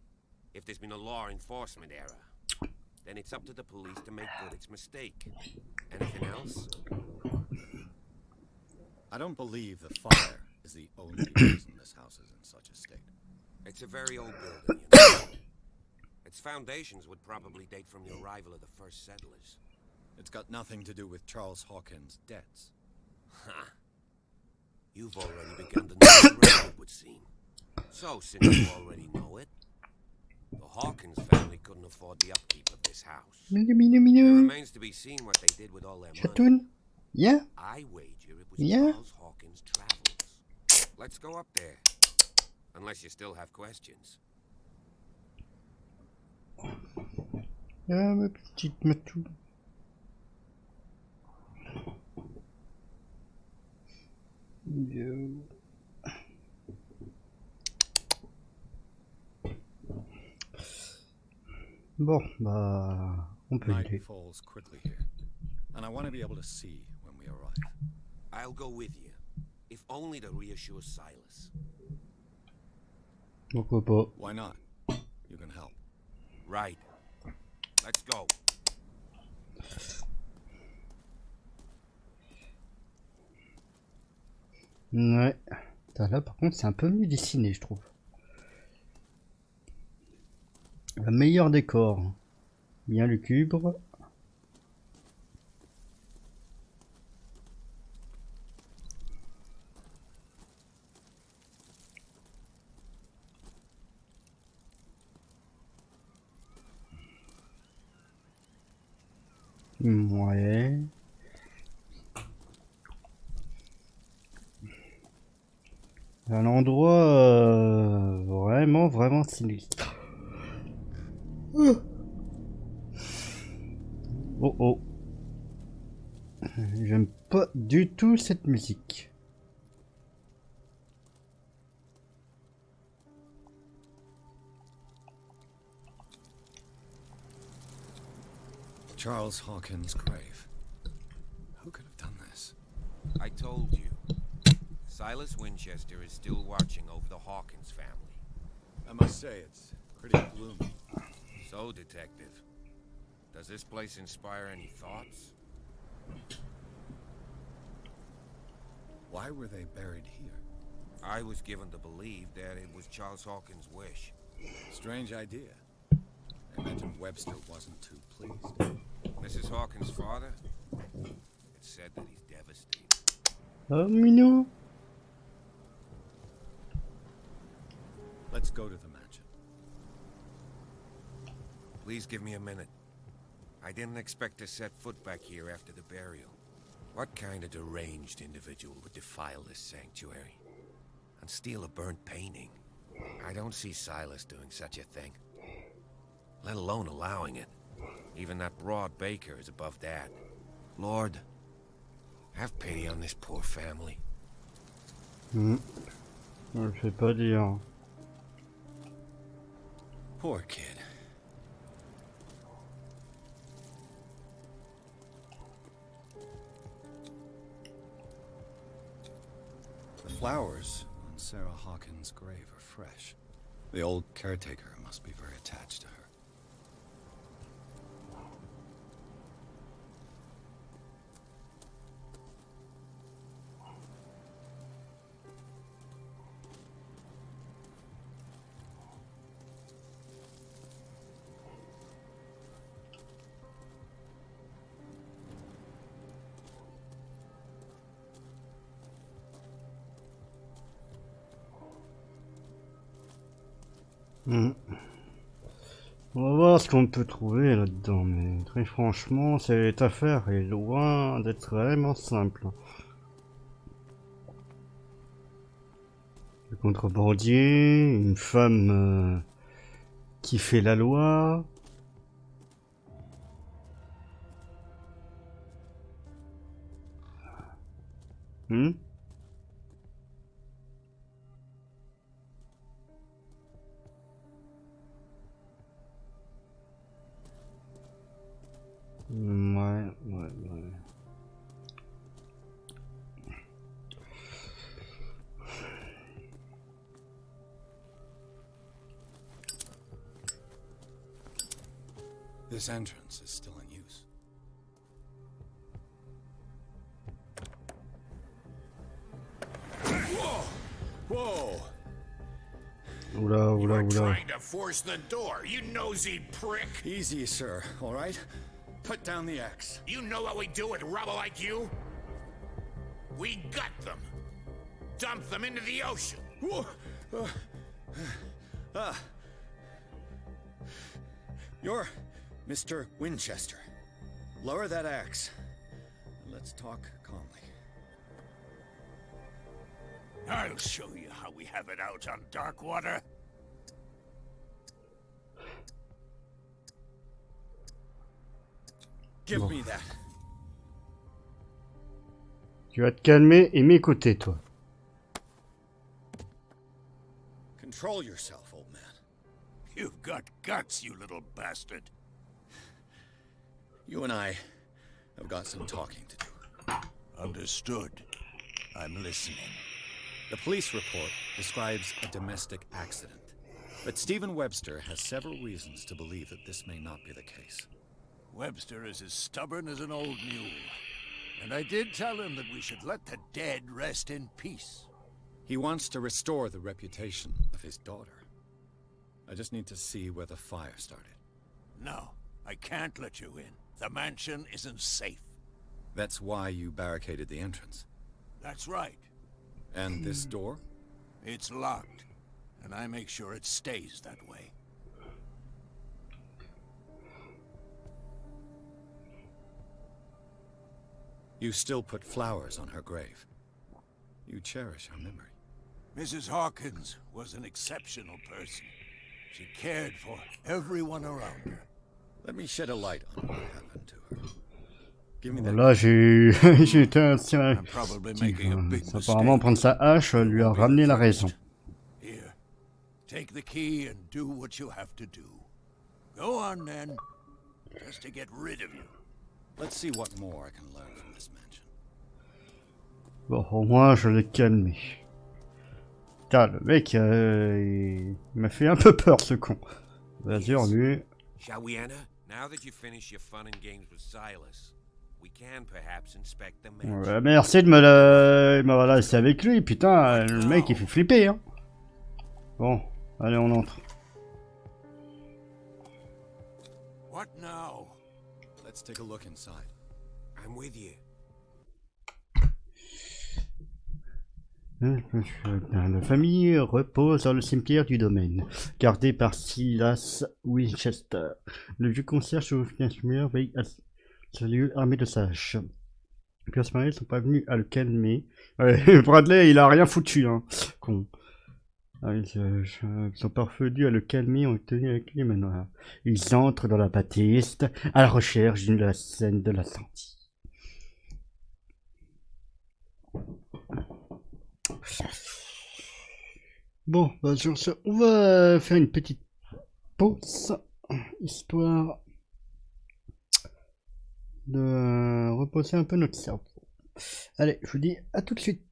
if there's been a law enforcement error, then it's up to the police to make good its mistake. Anything else? I don't believe the fire is the only reason this house is in such a state. It's a very old building, you know. Its foundations would probably date from the arrival of the first settlers. It's got nothing to do with Charles Hawkins' debts. Ha! You've already begun to know already, it would seem. So, since you already know it, the Hawkins family couldn't afford the upkeep of this house. It remains to be seen what they did with all their money. Yeah. I wager it was Yeah. Charles Hawkins' travels. Let's go up there. Unless you still have questions. Ah, ma petite matou. Bon, bah, on peut y Night aller. falls quickly here, and I want to be able to see when we arrive. I'll go with you, if only to reassure Silas. Pourquoi pas? Why not? You can help. Right. Let's go. Ouais. Putain, là, par contre, c'est un peu mieux dessiné, je trouve. Le meilleur décor. Bien lugubre. Ouais. Un endroit vraiment sinistre. Oh oh. J'aime pas du tout cette musique. Charles Hawkins' grave. Who could have done this? I told you. Silas Winchester is still watching over the Hawkins family. I must say, it's pretty gloomy. So, Detective, does this place inspire any thoughts? Why were they buried here? I was given to believe that it was Charles Hawkins' wish. Strange idea. I imagine Webster wasn't too pleased. Mrs. Hawkins' father? It's said that he's devastated. Oh, minou. Let's go to the mansion. Please give me a minute. I didn't expect to set foot back here after the burial. What kind of deranged individual would defile this sanctuary and steal a burnt painting? I don't see Silas doing such a thing, let alone allowing it. Even that broad baker is above that. Lord, have pity on this poor family. Je sais pas dire. Poor kid. The flowers on Sarah Hawkins' grave are fresh. The old caretaker must be very attached to her. On va voir ce qu'on peut trouver là-dedans, mais très franchement, cette affaire est loin d'être vraiment simple. Le contrebandier, une femme qui fait la loi. Ouais. This entrance is still in use. Whoa! Whoa! Oula, oula, You're oula. trying to force the door, you nosy prick. Easy, sir, all right? Put down the axe. You know what we do with rubble like you? We gut them. Dump them into the ocean. Whoa! You're Mr. Winchester. Lower that axe. And let's talk calmly. I'll show you how we have it out on dark water. Give me that. Tu vas te calmer et m'écouter, toi. Control yourself, old man. You've got guts, you little bastard. You and I have got some talking to do. Understood. I'm listening. The police report describes a domestic accident, but Stephen Webster has several reasons to believe that this may not be the case. Webster is as stubborn as an old mule. And I did tell him that we should let the dead rest in peace. He wants to restore the reputation of his daughter. I just need to see where the fire started. No, I can't let you in. The mansion isn't safe. That's why you barricaded the entrance. That's right. And this door? It's locked, and I make sure it stays that way. You still put flowers on her grave. You cherish her memory. Mrs. Hawkins was an exceptional person. She cared for everyone around her. Let me shed a light on what happened to her. Give me that. Là, j'ai été assez I'm probably making a big apparemment, mistake. prendre sa hache lui a ramené la raison. Here, take the key and do what you have to do. Go on then, just to get rid of you. Let's see what more I can learn from this mansion. Bon, au moins, je l'ai calmé. Putain, le mec, il m'a fait un peu peur, ce con. Vas-y, lui. Shall we enter? Now that you finish your fun and games with Silas, we can perhaps inspect the mansion. Ouais, merci de me laisser avec lui. Putain, le mec, il fait flipper, hein. Bon, allez, on entre. What now? Let's take a look inside. I'm with you. La famille repose dans le cimetière du domaine, gardé par Silas Winchester. Le vieux concierge veille à ce lieu armé de sages. Les personnes sont pas venus à le calmer. Ouais, Bradley, il a rien foutu, hein. Con. Ah, ils sont parvenus à le calmer, ont tenu avec lui maintenant. Ils entrent dans la baptiste à la recherche d'une scène de la sortie. Bon, bah sur ce, on va faire une petite pause, histoire de reposer un peu notre cerveau. Allez, je vous dis à tout de suite.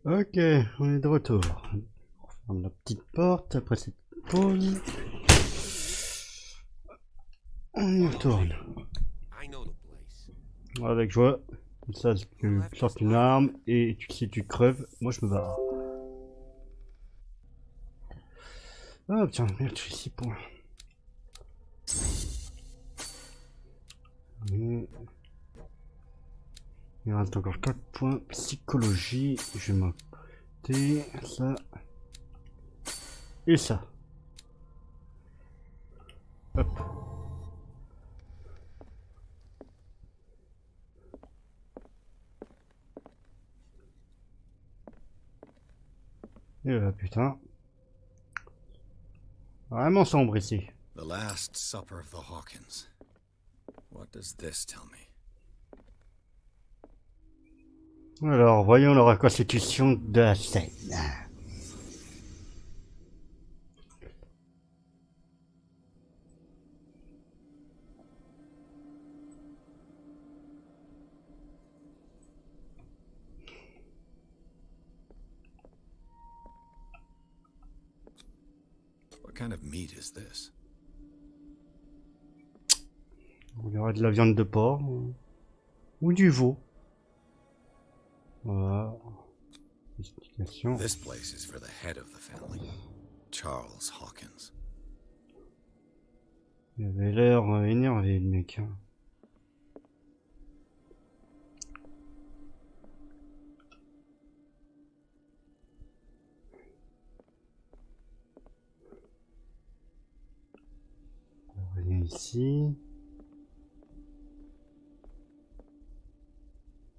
Ok, on est de retour. On ferme la petite porte après cette pause. On y retourne. Avec joie. Comme ça, tu sortes une arme et si tu creves, moi je me barre. Ah tiens, merde, je suis 6 points. Et... il reste encore 4 points. Psychologie, je vais m'occuper ça. Et ça. Hop. Et là, putain. Vraiment sombre ici. The last supper of the Hawkins. What does this tell me? Alors, voyons la reconstitution de la scène. What kind of meat is this? On dirait de la viande de porc. Ou du veau. Voilà. Explication. This place is for the head of the family, Charles Hawkins. Il avait l'air énervé, le mec. Hein. Rien ici.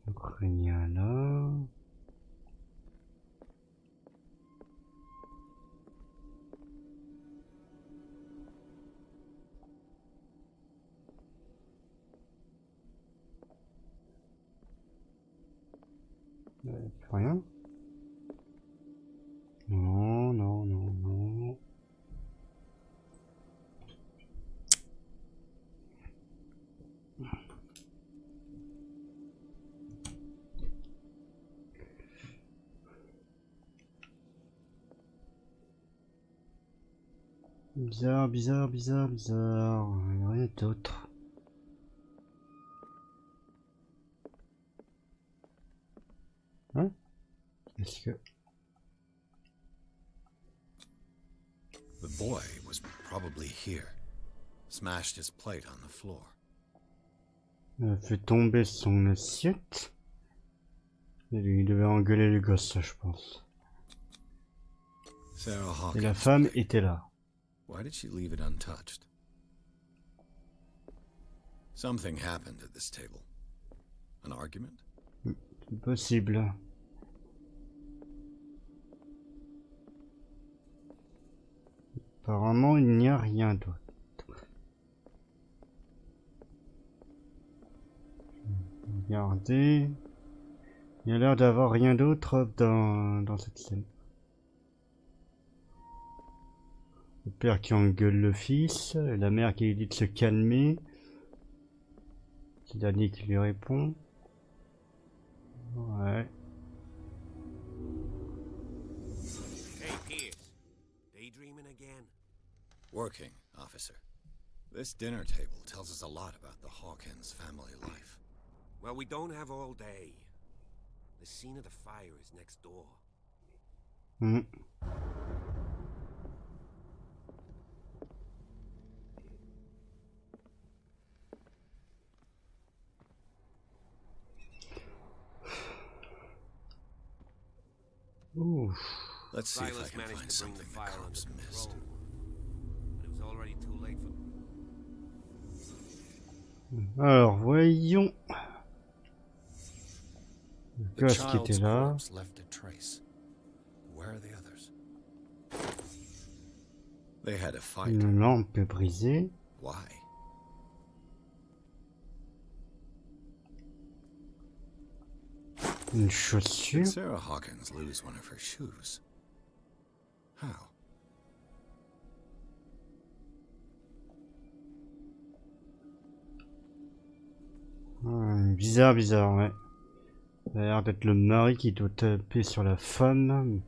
Donc rien là. Plus rien. Non, non, non, non. Bizarre, bizarre, bizarre, bizarre. Il n'y a rien d'autre. Hein? Est-ce que... The boy was probably here. Smashed his plate on the floor. Il a fait tomber son assiette. Et lui, il devait engueuler le gosse, je pense. Sarah Et la Hawkins' femme plate. était là. Why did she leave it untouched? Something happened at this table. An argument? C'est possible. Apparemment, il n'y a rien d'autre. Regardez. Il y a l'air d'avoir rien d'autre dans cette scène. Le père qui engueule le fils, la mère qui lui dit de se calmer. C'est dernier qui lui répond. Ouais. Hey, Pierce. Daydreaming again? Working, officer. This dinner table tells us a lot about the Hawkins family life. Well, we don't have all day. The scene of the fire is next door. Mmh. Ouh. Let's see if I Silas can managed find to bring the something the fire cops under missed. control, but it was already too late for... Alors, voyons. Le The gosse qui child's était là. corpse left a trace. Where are the others? They had a fight. Une lampe brisée. Why? Une chaussure. Did Sarah Hawkins lose one of her shoes? How? Bizarre, bizarre, ouais. Ça a l'air d'être le mari qui doit taper sur la femme.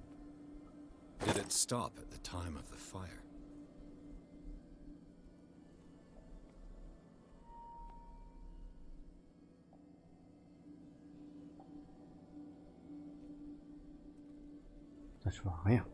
Did it stop at the time of the fire? Ça, je vois rien.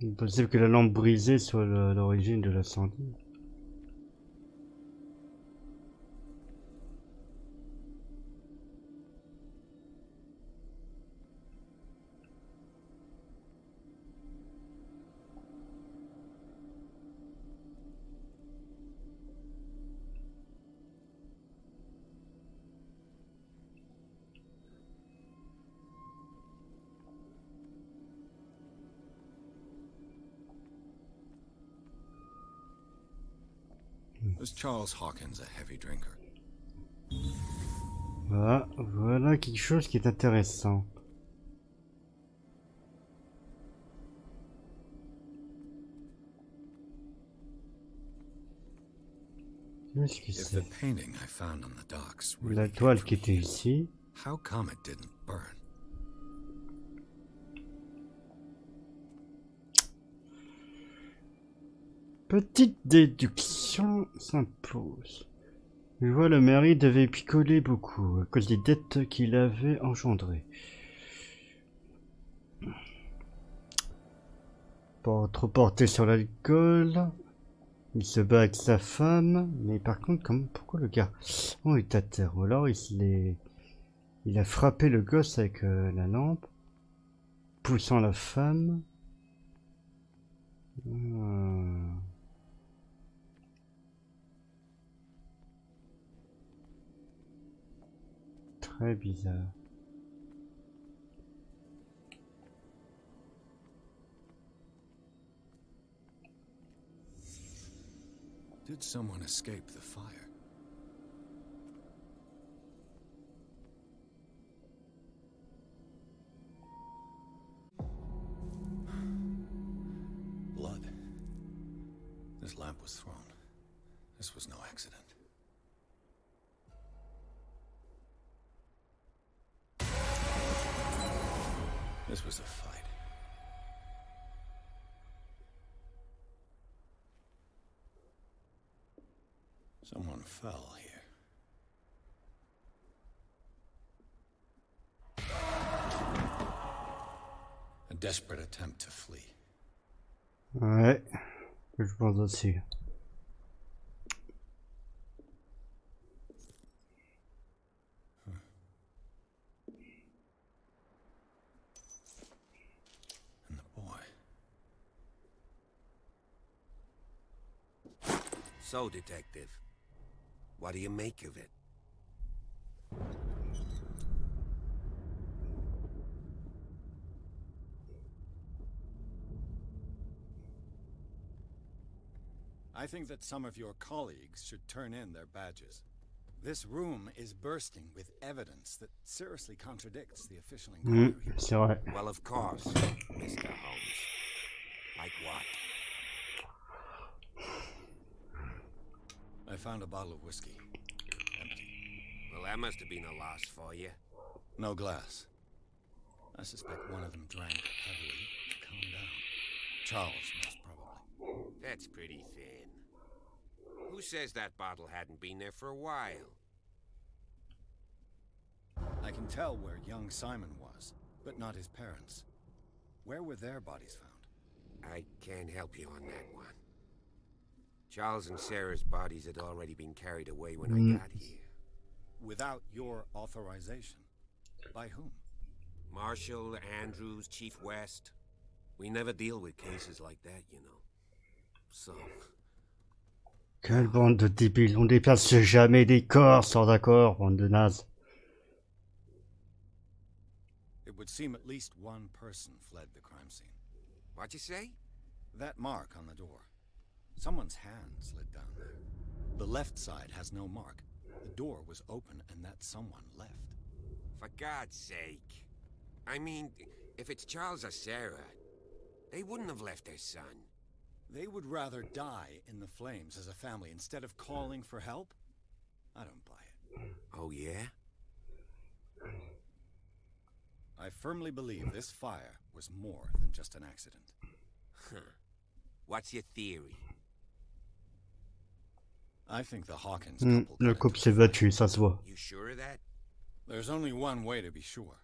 Il est possible que la lampe brisée soit l'origine de l'incendie. Was Charles Hawkins a heavy drinker? Voilà quelque chose qui est intéressant. Qu'est-ce que If the c'est? painting I found on the docks La really toile came qui from était here, ici. how come it didn't burn? Petite déduction s'impose. Je vois le mari devait picoler beaucoup à cause des dettes qu'il avait engendrées. Pas trop porté sur l'alcool. Il se bat avec sa femme. Mais par contre, pourquoi le gars il est à terre? Ou alors il a frappé le gosse avec la lampe, poussant la femme. Très bizarre. Did someone escape the fire? Blood. This lamp was thrown. This was no accident. This was a fight. Someone fell here. A desperate attempt to flee. Ouais, je pense aussi. And the boy. So, Detective, what do you make of it? I think that some of your colleagues should turn in their badges. This room is bursting with evidence that seriously contradicts the official inquiry. C'est vrai. Well, of course, Mr. Holmes. Like what? I found a bottle of whiskey. Empty. Well, that must have been a loss for you. No glass. I suspect one of them drank heavily to calm down. Charles, most probably. That's pretty thin. Who says that bottle hadn't been there for a while? I can tell where young Simon was, but not his parents. Where were their bodies found? I can't help you on that one. Charles and Sarah's bodies had already been carried away when I got here. Without your authorization. By whom? Marshall, Andrews, Chief West. We never deal with cases like that, you know. So... Quelle bande de débiles. On déplace jamais des corps sans accord, bande de nazes. It would seem at least one person fled the crime scene. What'd you say? That mark on the door. Someone's hand slid down there. The left side has no mark. The door was open and that someone left. For God's sake. I mean, if it's Charles or Sarah, They wouldn't have left their son. They would rather die in the flames as a family instead of calling for help? I don't buy it. Oh, yeah? I firmly believe this fire was more than just an accident. Huh. What's your theory? I think the Hawkins couple Le couple s'est battu, ça se voit. You sure of that? There's only one way to be sure.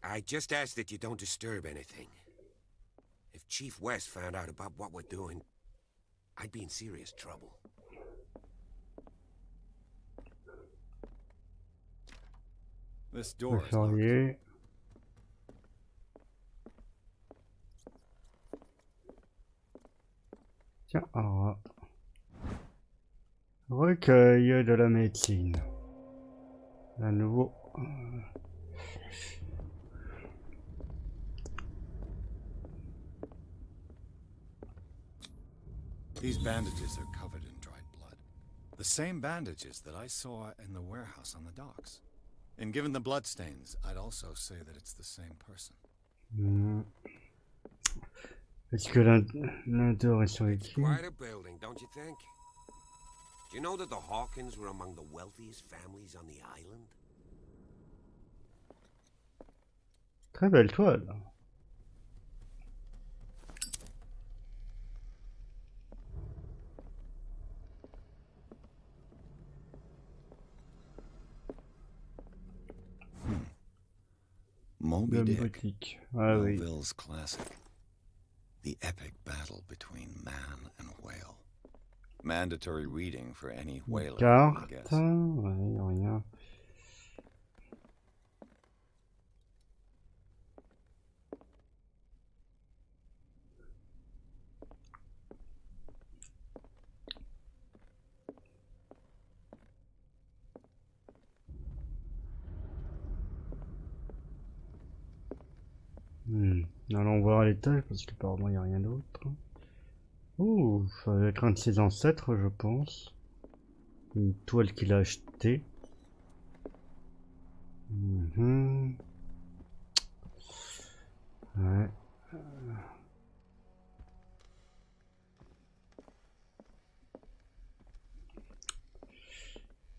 I just ask that you don't disturb anything. If Chief West found out about what we're doing, I'd be in serious trouble. This door is locked. Tiens, alors, recueil de la médecine. À nouveau. These bandages are covered in dried blood. The same bandages that I saw in the warehouse on the docks. And given the bloodstains, I'd also say that it's the same person. Est-ce que l'odeur est sur les clés? Quite a building, don't you think? Do you know that the Hawkins were among the wealthiest families on the island? Très belle toile. Moby Dick, ah, oui. Melville's classic. The epic battle between man and whale. Mandatory reading for any whaler, I guess. Ouais, rien. Allons voir à l'étage parce qu'apparemment il n'y a rien d'autre. Ouh, ça va être un de ses ancêtres, je pense. Une toile qu'il a achetée. Ouais.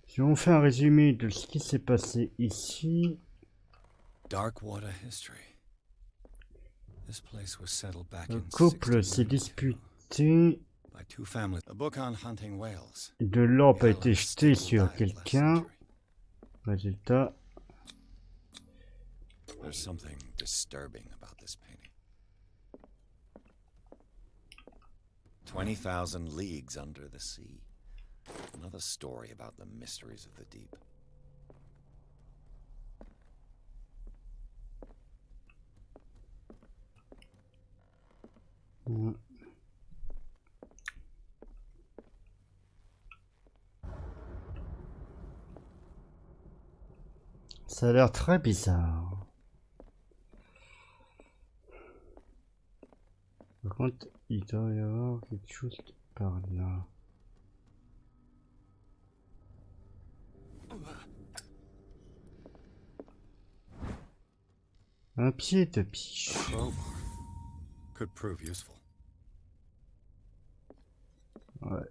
Si on fait un résumé de ce qui s'est passé ici. Darkwater history. This place was settled back Le in couple s'est disputé. by two families. A book on hunting whales. De l'orbe a été jeté sur quelqu'un. Résultat. There's something disturbing about this painting. 20,000 leagues under the sea. Another story about the mysteries of the deep. Ça a l'air très bizarre. Par contre, il doit y avoir quelque chose par là. Un pied de biche. Could prove useful. Ouais.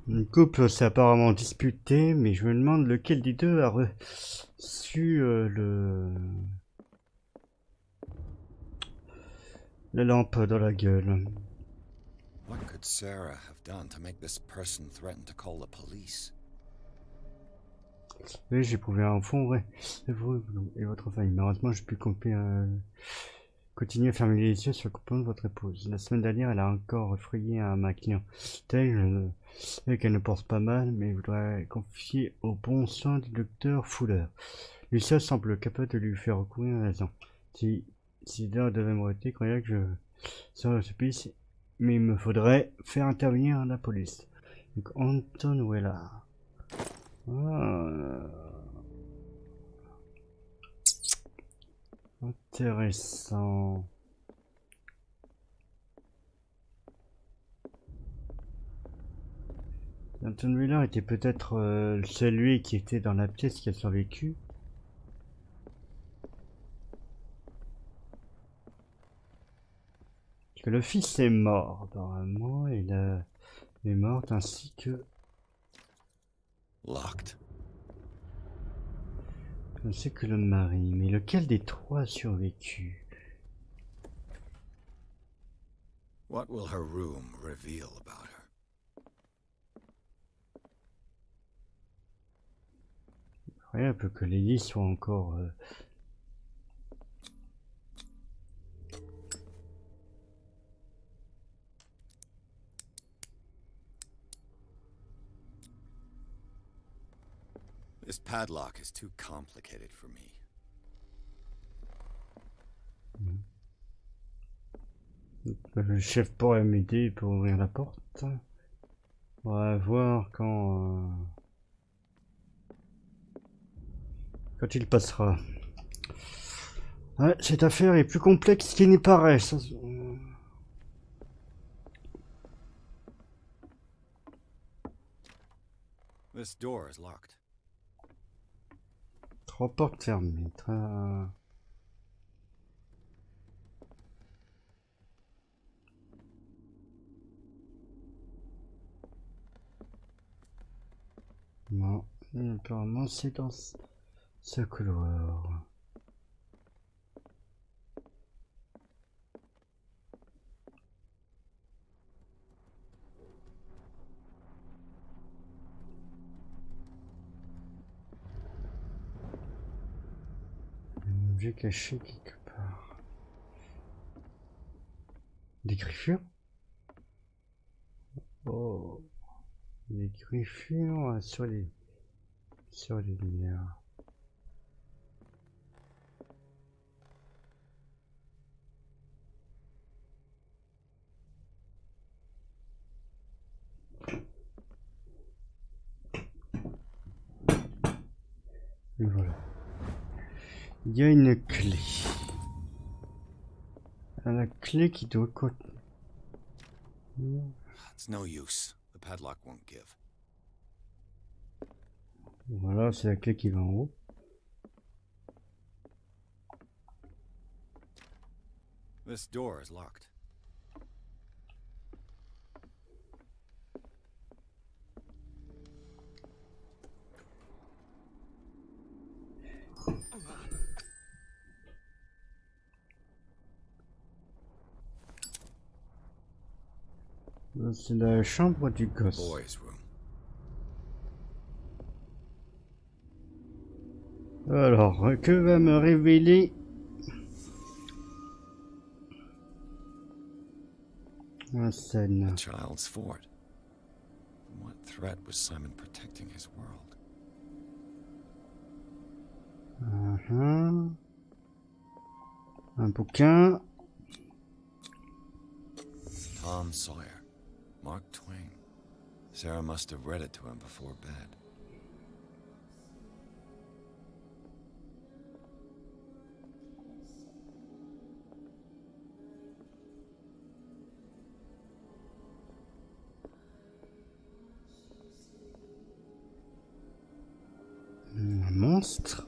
Une couple s'est apparemment disputé, mais je me demande lequel des deux a reçu la lampe dans la gueule. What could Sarah have done to make this person threaten to call the police? Oui, j'ai prouvé un fond, ouais. Et vous et votre famille. Malheureusement, j'ai pu continuer à fermer les yeux sur le comportement de votre épouse. La semaine dernière, elle a encore effrayé ma clientèle qu'elle ne pense pas mal, mais voudrait confier au bon soin du docteur Fuller. Lucia semble capable de lui faire recourir à raison. Si l'heure devait m'arrêter, croyait que je serais au supplice, mais il me faudrait faire intervenir la police. Donc, Anton Weller. Intéressant. Celui-là était peut-être celui qui était dans la pièce qui a survécu. Parce que le fils est mort, apparemment, et la est morte ainsi que... Locked. ainsi que le mari. Mais lequel des trois a survécu? What will her room reveal about her? Ouais, un peu que les lits soient encore... This padlock is too complicated for me. Le chef pourrait m'aider pour ouvrir la porte. On va voir quand il passera. Ouais, cette affaire est plus complexe qu'il n'y paraît. Ça... This door is locked. Trois portes fermées. Non, apparemment c'est dans ce couloir. Un objet caché quelque part. Des griffures? Oh, des griffures sur les lumières. Et voilà. Il y a une clé. La clé qui doit contenir. It's no use. The padlock won't give. Voilà, c'est la clé qui va en haut. This door is locked. C'est la chambre du gosse. Boy's room. Alors, que va me révéler la scène? A child's fort. From what threat was Simon protecting his world? Un bouquin. Tom Sawyer. Mark Twain. Sarah must have read it to him before bed. Un monstre.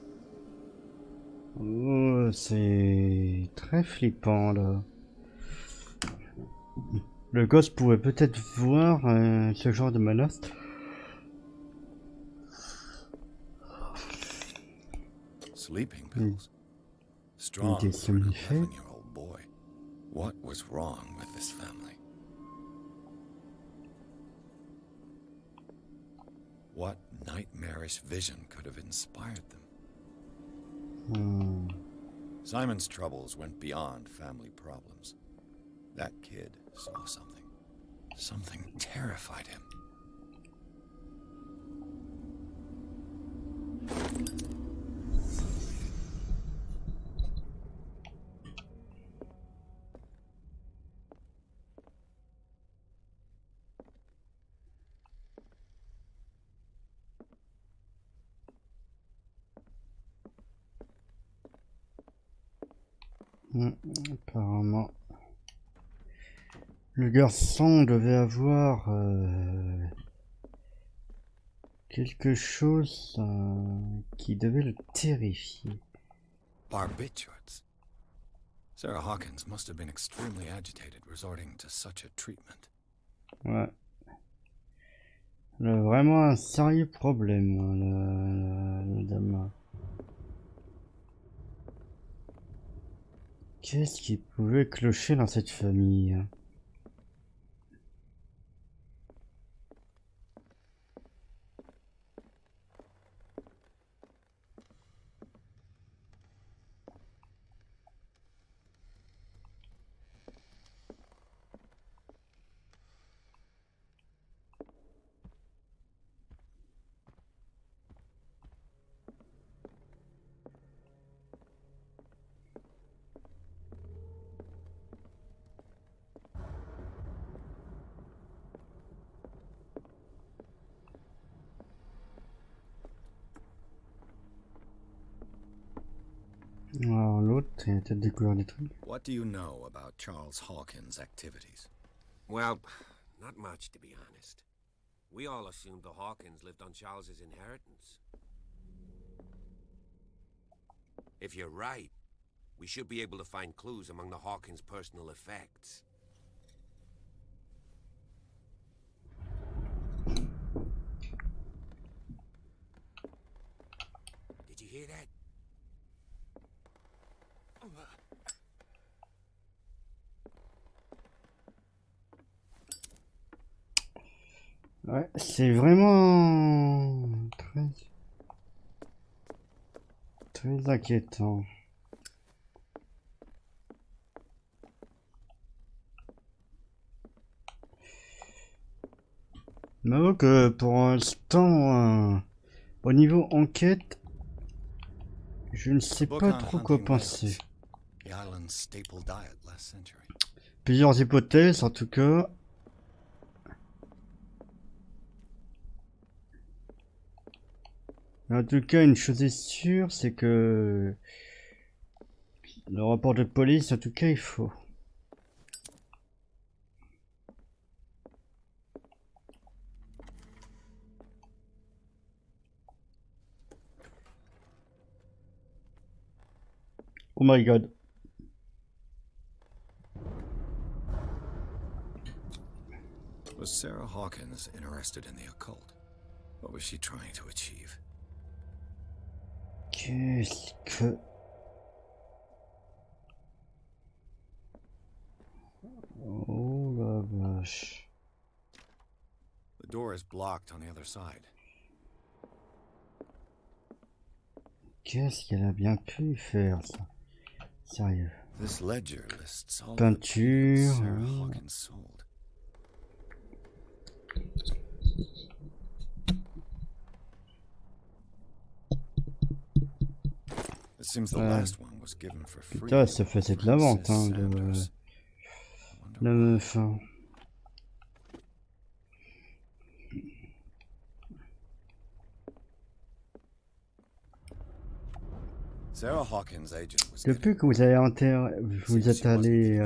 Oh, c'est très flippant là. Le gosse pourrait peut-être voir ce genre de menace. Sleeping pills. Strong for an 11-year-old boy. What was wrong with this family? What nightmarish vision could have inspired them? Simon's troubles went beyond family problems. That kid saw something. Something terrified him. Apparemment. Le garçon devait avoir quelque chose qui devait le terrifier. Barbiturates. Sarah Hawkins must have been extremely agitated resorting to such a treatment. Ouais. Elle a vraiment un sérieux problème, la dame. Qu'est-ce qui pouvait clocher dans cette famille? Alors l'autre, il a peut-être découvert des trucs. What do you know about Charles Hawkins' activities? Well, not much, to be honest. We all assumed the Hawkins lived on Charles's inheritance. If you're right, we should be able to find clues among the Hawkins' personal effects. Did you hear that? Ouais, c'est vraiment très inquiétant. Mais que pour l'instant, au niveau enquête, je ne sais pas trop quoi penser. Plusieurs hypothèses en tout cas. En tout cas, une chose est sûre, c'est que le rapport de police, en tout cas, il faut. Oh my god. Was Sarah Hawkins interested in the occult? What was she trying to achieve? Qu'est-ce que... Oh la vache. The door is blocked on the other side. Qu'est-ce qu'elle a bien pu faire, ça? Sérieux. This ledger lists all Peinture. the Sarah Hawkins sold. It seems the last one was given for free. Putain, ça faisait de la vente, hein, de la meuf. Hein. Depuis que vous avez vous êtes allé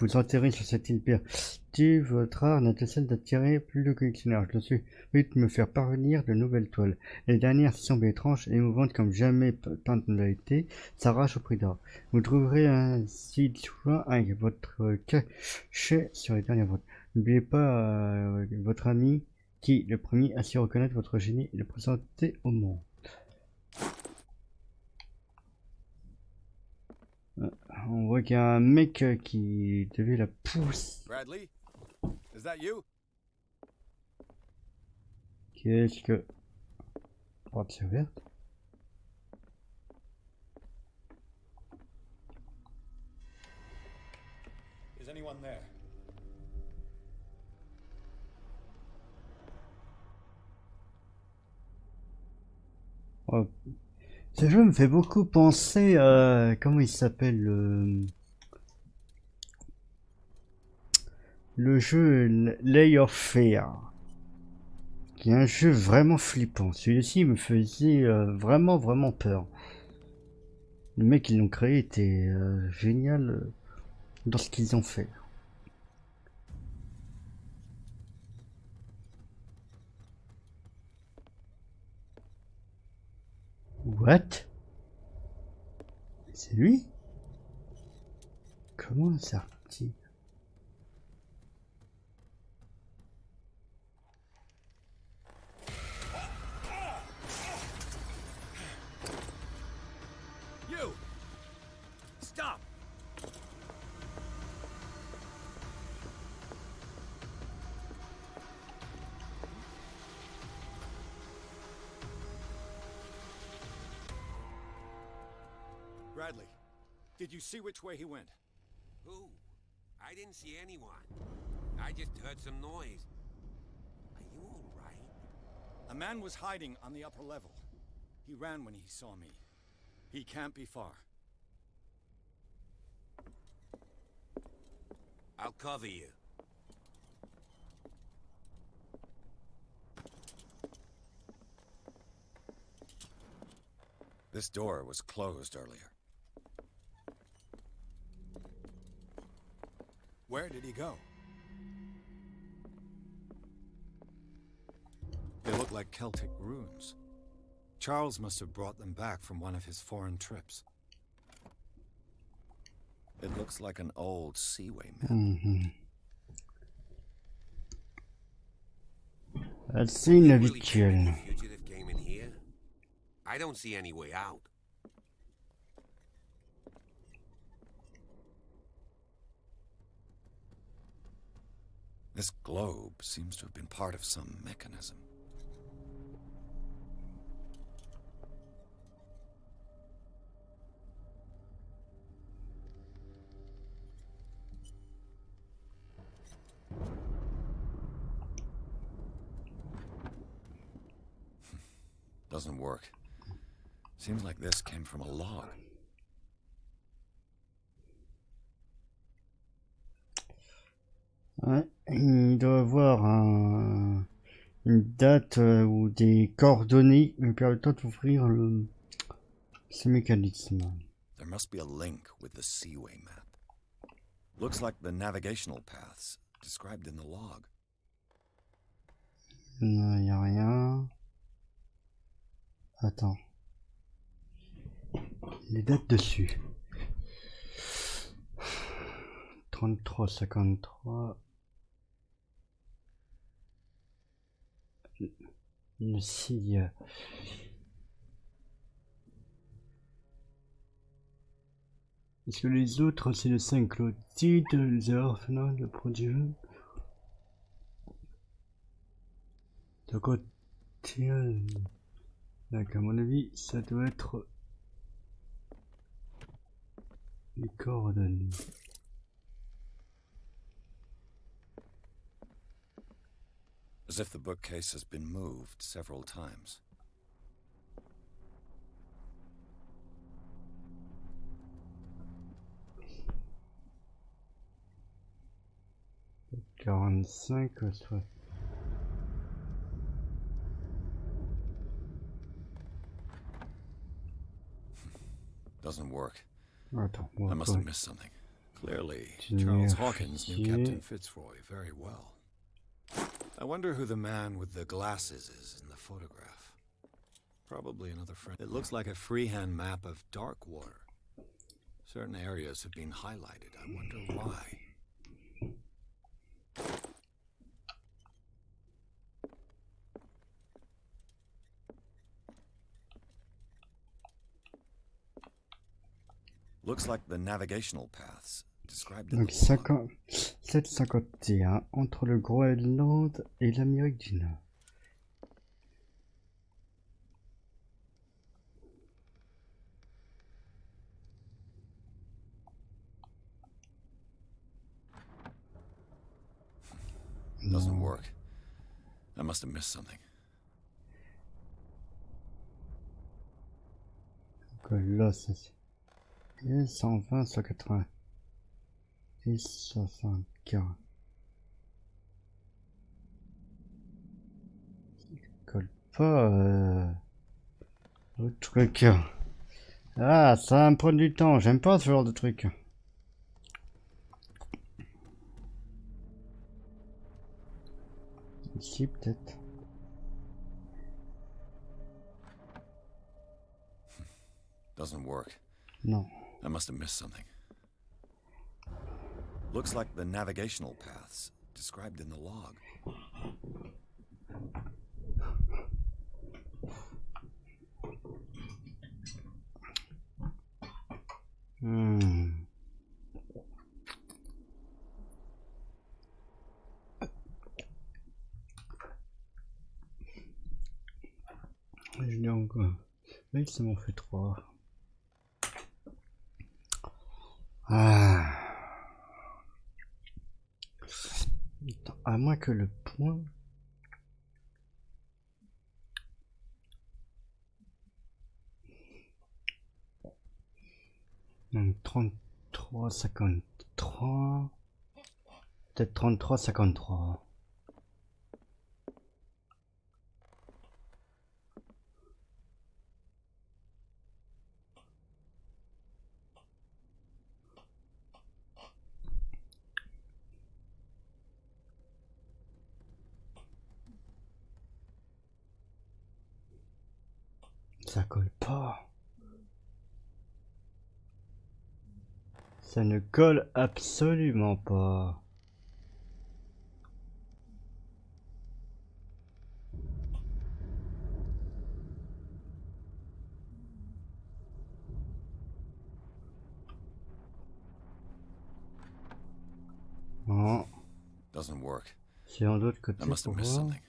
vous enterrer sur cette île perdue, votre art n'a de cesse d'attirer plus de collectionneurs. Je suis vite me faire parvenir de nouvelles toiles. Les dernières semblent étranges et émouvantes comme jamais peintes ne l'a été, s'arrachent au prix d'or. Vous trouverez ainsi soin avec votre cachet sur les dernières ventes. N'oubliez pas votre ami qui, le premier, a su reconnaître votre génie et le présenter au monde. On voit qu'il y a un mec qui devait la pousser. Bradley, is that you? Qu'est-ce que... Porte ouverte. Is anyone there? Oh. Ce jeu me fait beaucoup penser à... Comment il s'appelle le jeu Lier of Fear, qui est un jeu vraiment flippant. Celui-ci me faisait vraiment peur. Les mecs qui l'ont créé étaient génial dans ce qu'ils ont fait. What? C'est lui? Comment ça petit? You! Stop! Bradley, did you see which way he went? Who? I didn't see anyone. I just heard some noise. Are you all right? A man was hiding on the upper level. He ran when he saw me. He can't be far. I'll cover you. This door was closed earlier. Where did he go? They look like Celtic runes. Charles must have brought them back from one of his foreign trips. It looks like an old seaway map. Assez inhabituel. Fugitive came in here. I don't see any way out. This globe seems to have been part of some mechanism. Doesn't work. Seems like this came from a log. Ouais, il doit avoir une date ou des coordonnées me permettant d'ouvrir ce mécanisme. There must be a link with the seaway map. Looks like the navigational paths described in the log. Non, il n'y a rien. Attends. Les dates dessus. 33, 53. Le signe. Est-ce que les autres, c'est le 5 Clotilde, les orphelins, le prodigue. De côté. Donc, à mon avis, ça doit être les coordonnées. As if the bookcase has been moved several times. Soit. Doesn't work. Attends, I must have missed something. Clearly, Charles Hawkins knew Captain Fitzroy very well. I wonder who the man with the glasses is in the photograph. Probably another friend. It looks like a freehand map of dark water. Certain areas have been highlighted. I wonder why. Looks like the navigational paths described in Donc the log. 751 entre le Groenland et l'Amérique du Nord. Doesn't work. I must have missed something. Donc là, c'est 120, 180 et 75. Ça colle pas au truc. Ah, ça va me prendre du temps. J'aime pas ce genre de truc. Ici, peut-être. Doesn't work. Non. I must have missed something. Looks like the navigational paths described in the log. Je dis encore. Oui, ça m'en fait 3. Ah. Attends, à moins que le point. Donc 33, 53. Peut-être 33, 53. Ça colle pas. Ça ne colle absolument pas. Non. Doesn't work. C'est en d'autre côté I must have pour missed voir. something.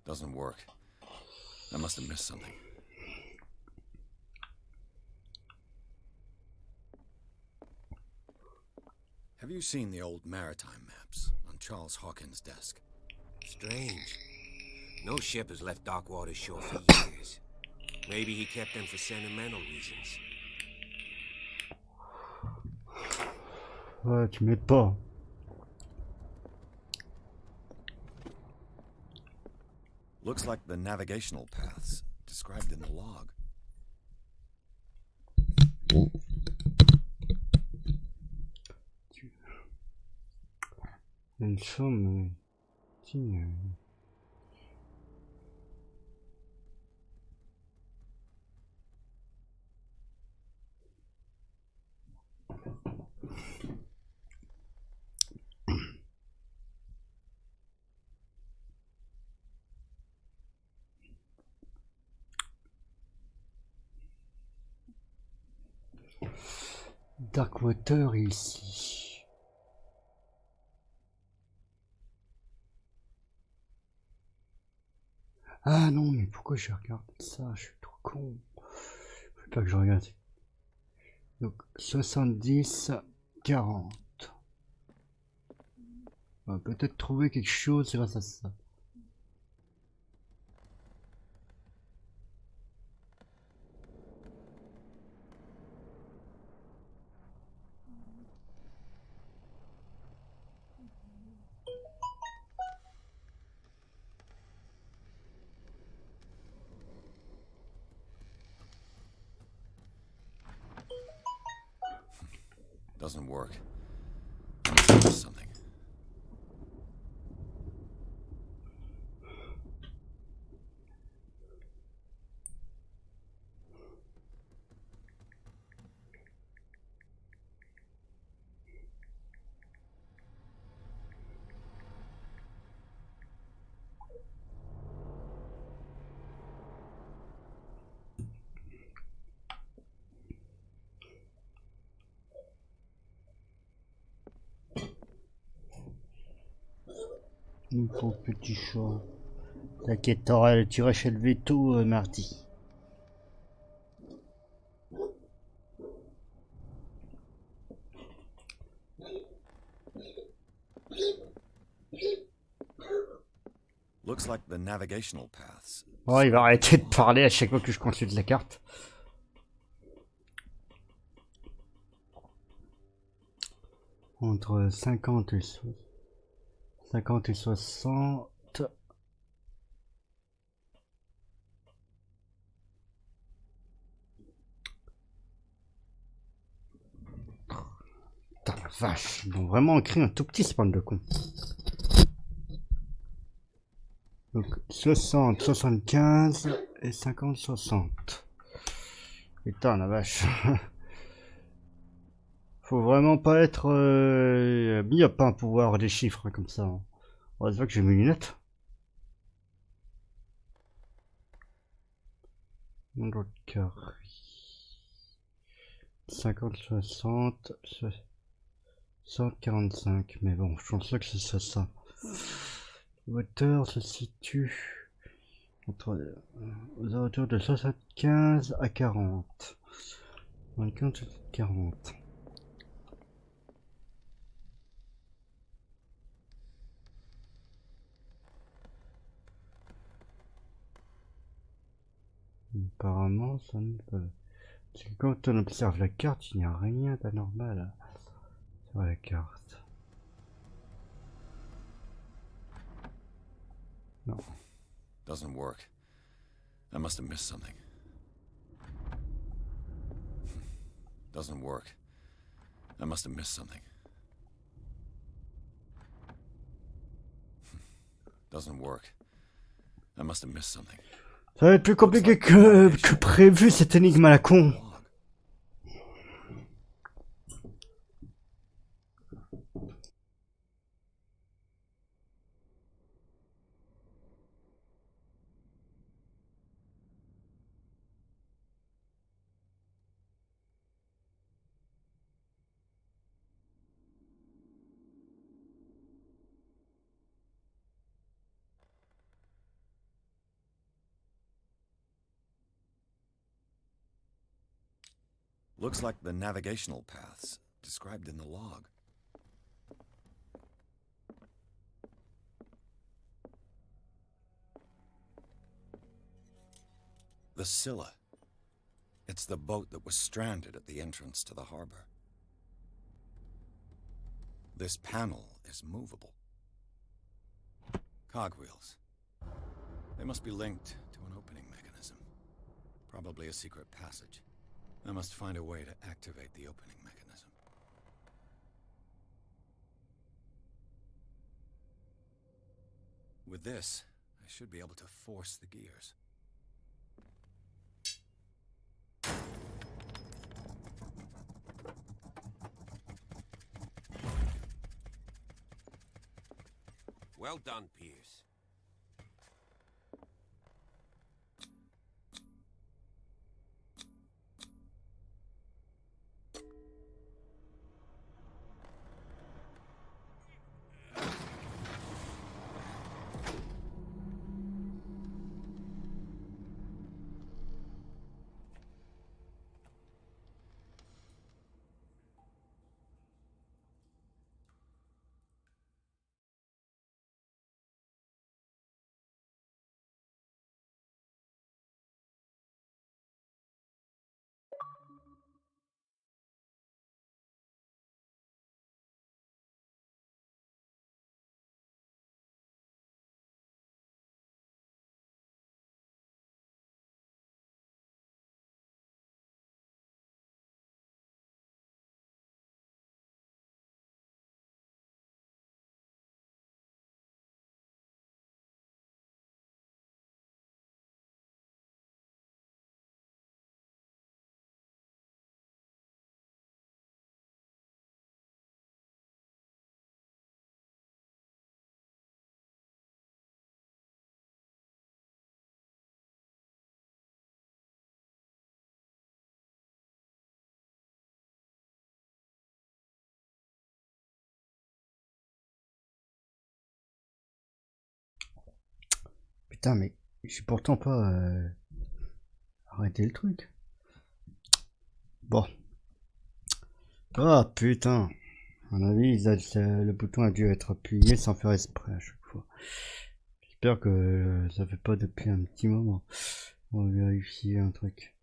Doesn't work. I must have missed something. Have you seen the old maritime maps on Charles Hawkins' desk? Strange. No ship has left Darkwater's shore for years. Maybe he kept them for sentimental reasons. Ouais, tu m'aides pas. Looks like the navigational paths described in the log. Une chambre. Darkwater ici. Ah non, mais pourquoi je regarde ça? Je suis trop con. Faut pas que je regarde. Donc 70, 40. On va peut-être trouver quelque chose grâce à ça. Doesn't work. I must have missed something. Mon pauvre petit chat. T'inquiète, t'auras le tirage chez le veto mardi. Looks like the navigational paths. Oh, il va arrêter de parler à chaque fois que je consulte la carte. Entre 50 et 60. Vache, ils ont vraiment écrit un tout petit spawn de con. Donc 60, 75 et 50, 60. Putain la vache. Faut vraiment pas être myope hein, pour voir des chiffres hein, comme ça. Hein. On voit que j'ai mes lunettes. Dans carré. 50, 60, 145. Mais bon, je pense que c'est ça. Hauteur se situe entre aux alentours de 75 à 40. 50 à 40. Apparemment, ça ne peut. Parce que quand on observe la carte, il n'y a rien d'anormal sur la carte. Non. Doesn't work. I must have missed something. Doesn't work. I must have missed something. Doesn't work. I must have missed something. Ça va être plus compliqué que prévu cette énigme à la con. Looks like the navigational paths described in the log. The Scylla. It's the boat that was stranded at the entrance to the harbor. This panel is movable. Cogwheels. They must be linked to an opening mechanism. Probably a secret passage. I must find a way to activate the opening mechanism. With this, I should be able to force the gears. Well done, Pierce. Putain, mais j'ai pourtant pas arrêté le truc. Bon. Ah putain. À mon avis, le bouton a dû être appuyé sans faire exprès à chaque fois. J'espère que ça fait pas depuis un petit moment. On va vérifier un truc.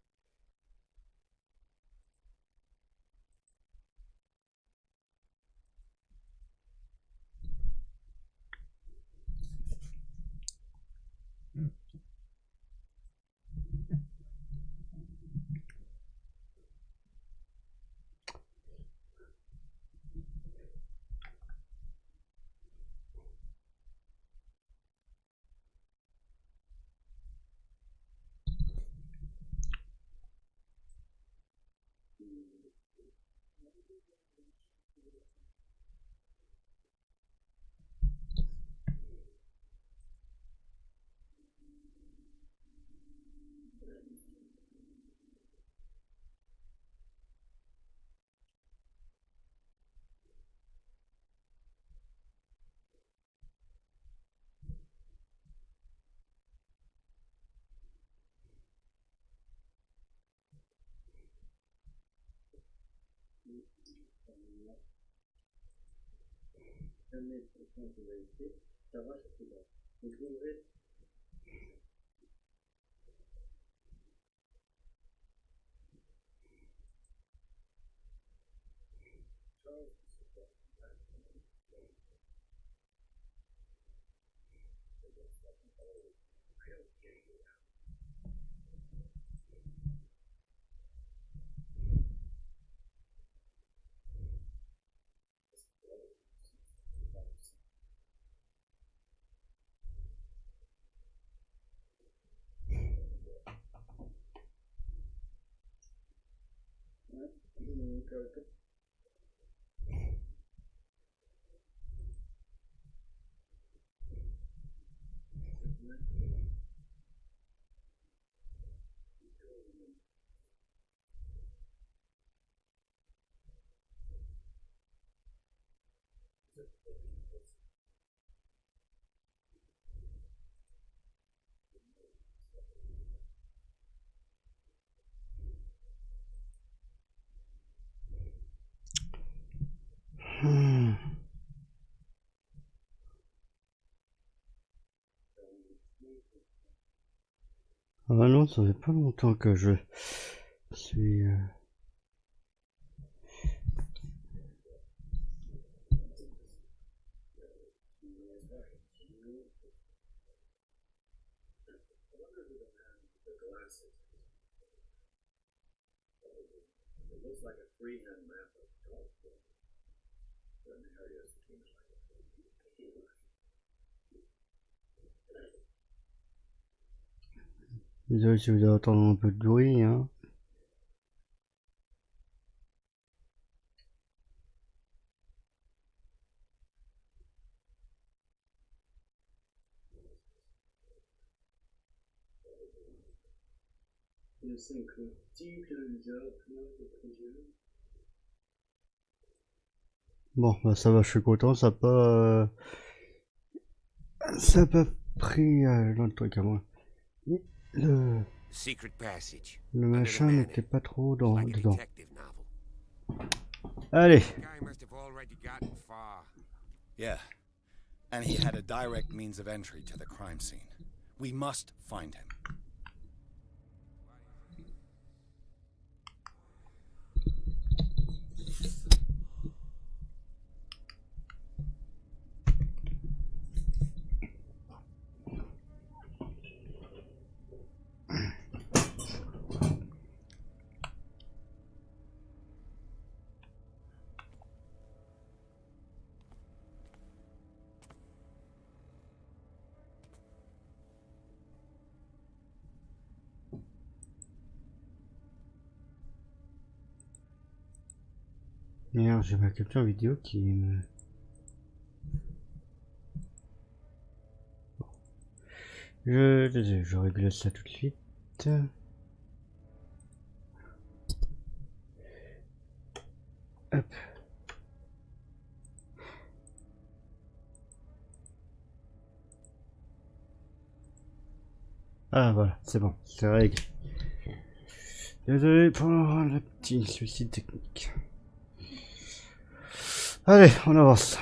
Ah non, ça fait pas longtemps que je suis... Désolé si vous devez entendre un peu de bruit, hein. Bon, bah ça va, je suis content, ça a pas pris dans le truc à moi. Mais le Secret passage. machin n'était pas trop dedans. Allez. Guy must have already gotten far. Yeah. And he had a direct means of entry to the crime scene. We must find him. Merde, j'ai ma capture vidéo qui me... Je règle ça tout de suite. Hop. Ah voilà, c'est bon, c'est réglé. Désolé pour le petit souci technique. Allez, on avance.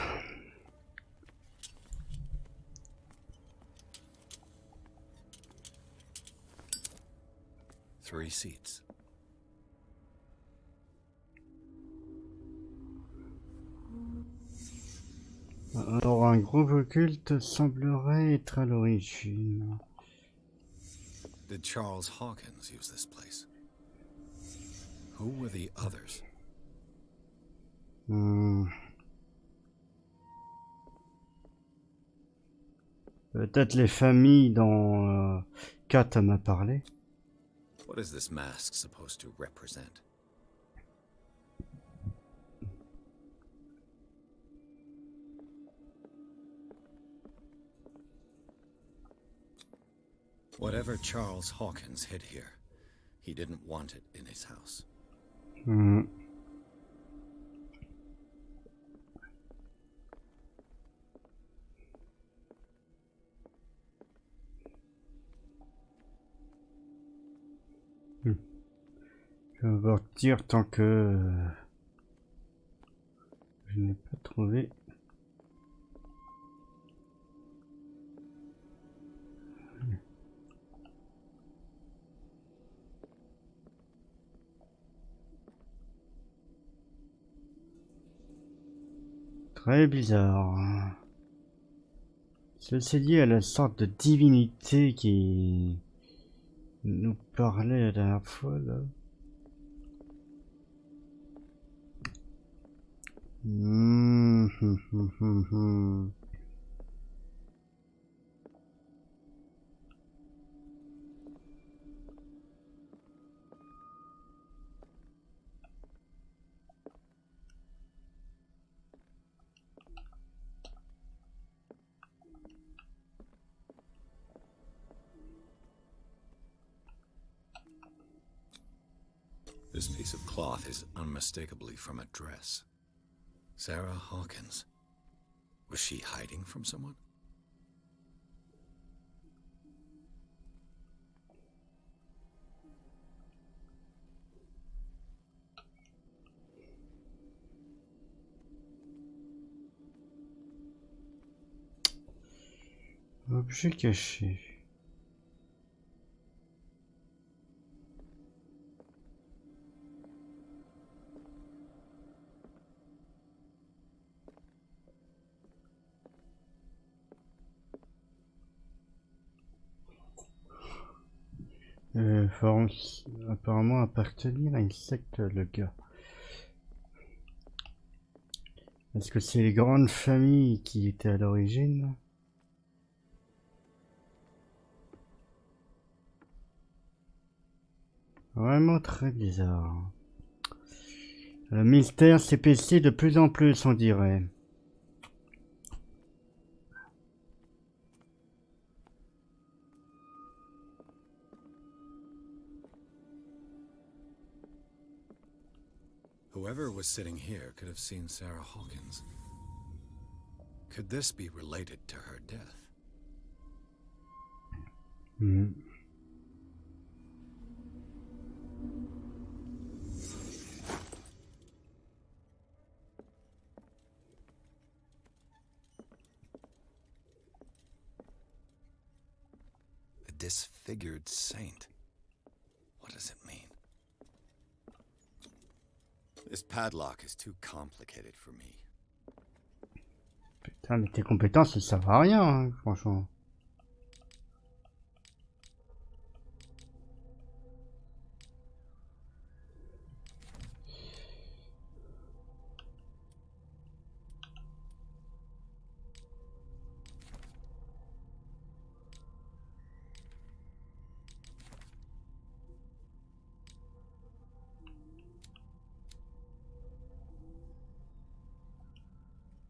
Three seats. Alors, un groupe occulte semblerait être à l'origine. Did Charles Hawkins use this place? Who were the others? Peut-être les familles dont Kat m'a parlé. What is this mask supposed to represent? Whatever Charles Hawkins hid here, he didn't want it in his house. Je vais partir tant que je n'ai pas trouvé. Très bizarre. C'est lié à la sorte de divinité qui nous parlait la dernière fois là. This piece of cloth is unmistakably from a dress. Sarah Hawkins. Was she hiding from someone? Objet caché. Apparemment appartenir à une secte, le gars. Est-ce que c'est les grandes familles qui étaient à l'origine? Vraiment très bizarre. Le mystère s'épaissit de plus en plus, on dirait. Whoever was sitting here could have seen Sarah Hawkins. Could this be related to her death? A disfigured saint. What does it mean? This padlock is too complicated for me. Putain, mais tes compétences, ça servent à rien, hein, franchement.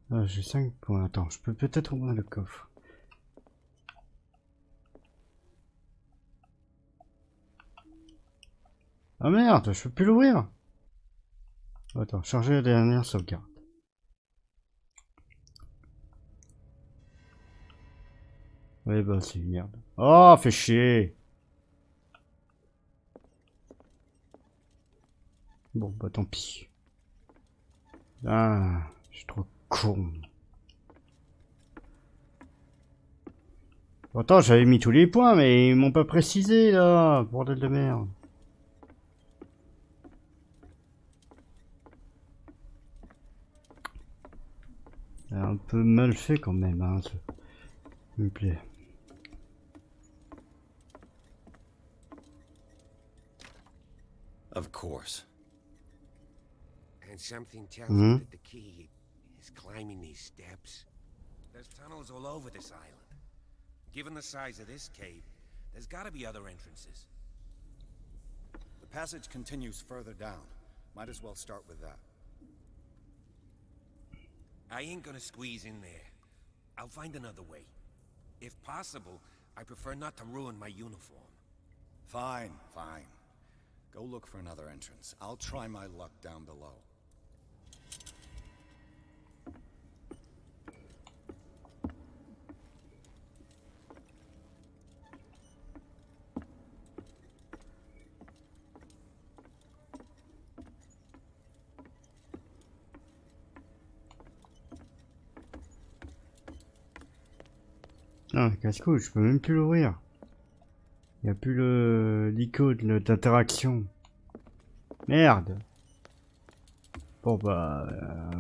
Ah, j'ai 5 points. Attends, je peux peut-être ouvrir le coffre. Ah merde, je peux plus l'ouvrir. Attends, charger la dernière sauvegarde. Ouais bah c'est une merde. Oh, fait chier. Bon bah tant pis. Ah, je suis trop con. Attends, j'avais mis tous les points, mais ils m'ont pas précisé là, bordel de merde. C'est un peu mal fait quand même, hein, ça me plaît. Of course. And something tells me that the key is climbing these steps. There's tunnels all over this island. Given the size of this cave, there's gotta be other entrances. The passage continues further down. Might as well start with that. I ain't gonna squeeze in there. I'll find another way. If possible, I prefer not to ruin my uniform. Fine, fine. Go look for another entrance. I'll try my luck down below. Ah, casse-couille, je peux même plus l'ouvrir. Il n'y a plus l'icône d'interaction. Merde. Bon bah,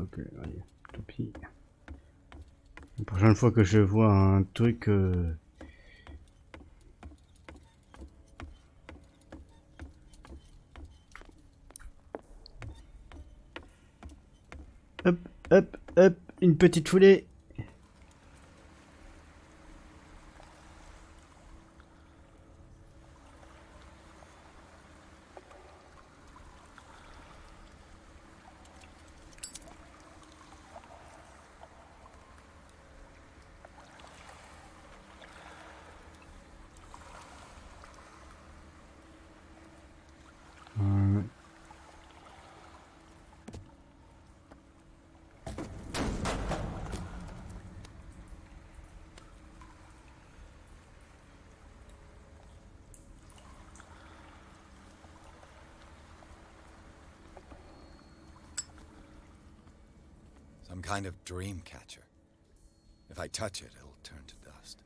ok, allez, tant pis. La prochaine fois que je vois un truc... Hop, hop, hop, une petite foulée. Some kind of dream catcher. If I touch it, it'll turn to dust.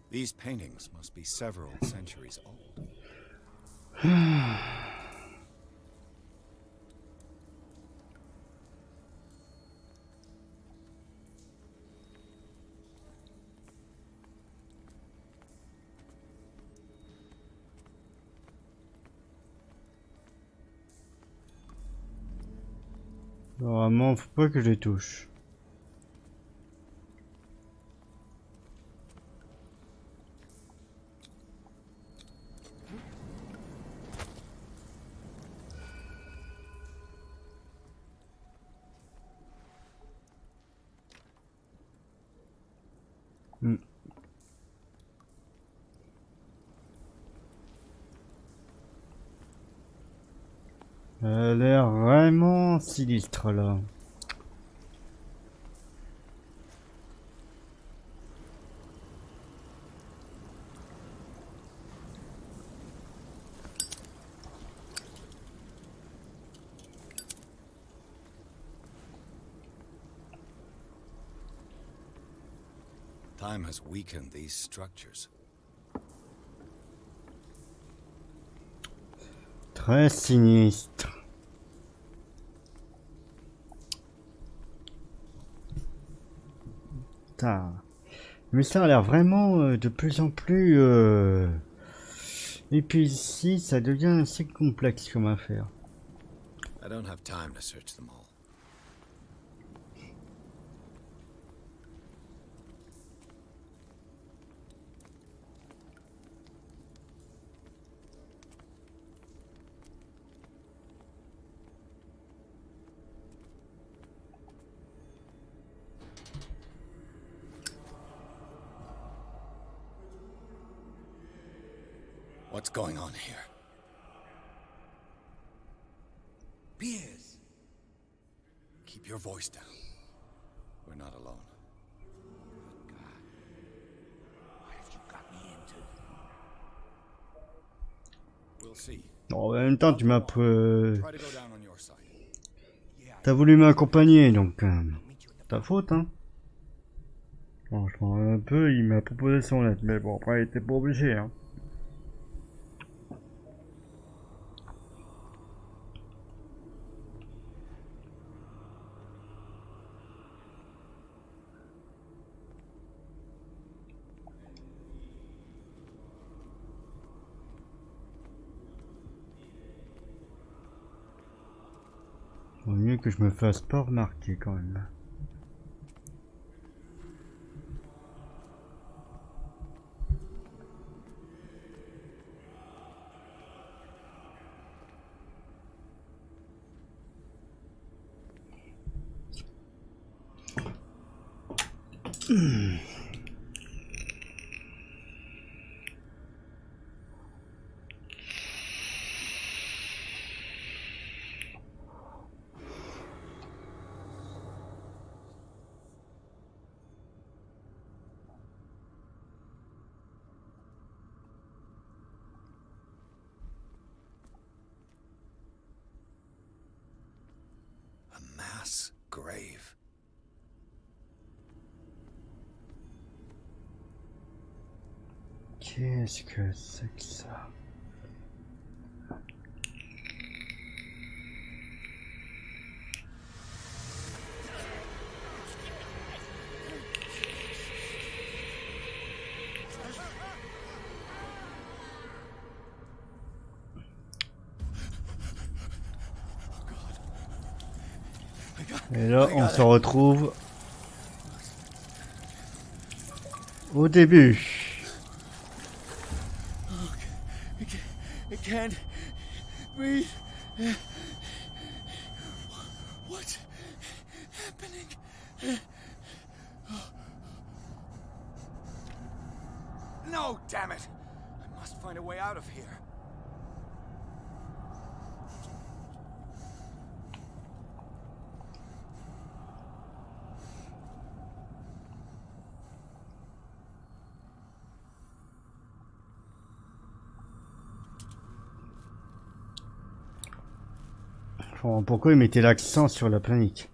These paintings must be several centuries old. Normalement, faut pas que je les touche. Elle a l'air vraiment sinistre là. Time has weakened these structures. Très sinistre. Putain. Mais ça a l'air vraiment de plus en plus... Et puis ici, ça devient assez complexe comme affaire. I don't have time to search them all. What's going on here? Piers! Keep your voice down. We're not alone. Good God. What have you got me into? We'll see. En même temps, tu m'as... Try to go down on your side. T'as voulu m'accompagner, donc... ta faute, hein. Franchement, un peu, il m'a proposé son aide, mais bon, après, il était pas obligé, hein. Vaut mieux que je me fasse pas remarquer quand même. Mass grave. Qu'est-ce que c'est que ça? Et là, on se retrouve au début. I can't breathe. What's happening? No, damn it! I must find a way out of here. Bon, pourquoi il mettait l'accent sur la panique?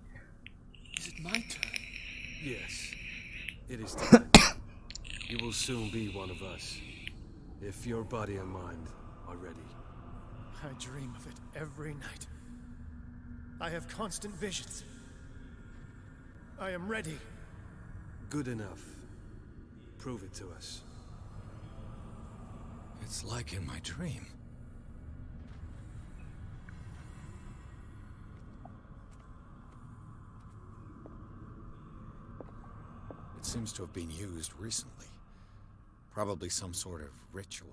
Is it my turn? Yes, it is time. You will soon be one of us, if your body and mind are ready. I dream of it every night. I have constant visions. I am ready. Good enough. Prove it to us. It's like in my dream. It seems to have been used recently. Probably some sort of ritual.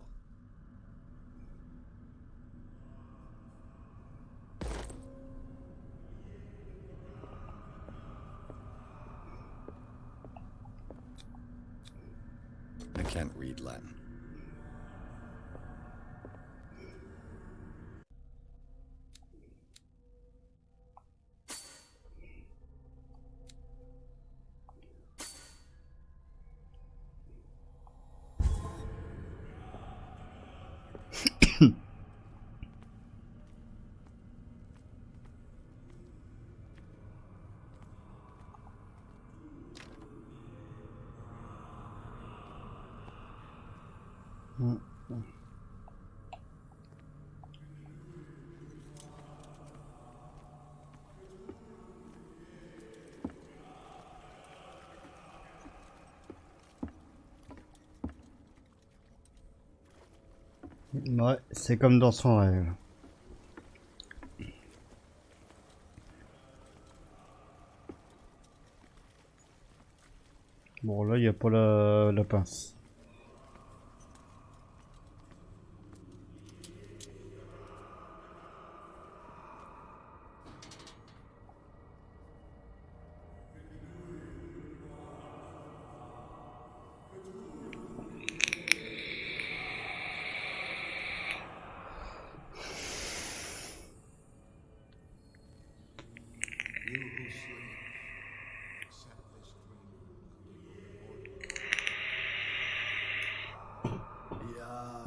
I can't read Latin. Ouais, c'est comme dans son rêve. Bon, là, il n'y a pas la pince.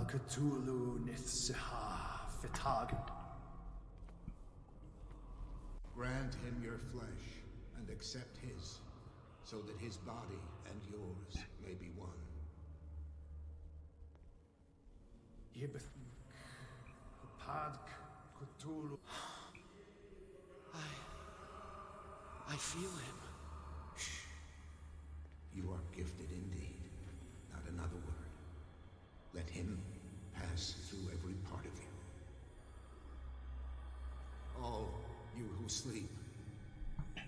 Cthulhu nithsiha fitag. Grant him your flesh and accept his, so that his body and yours may be one. Yibith Pad Cthulhu. I feel him. You are gifted indeed. Not another word. Let him pass through every part of you. All you who sleep,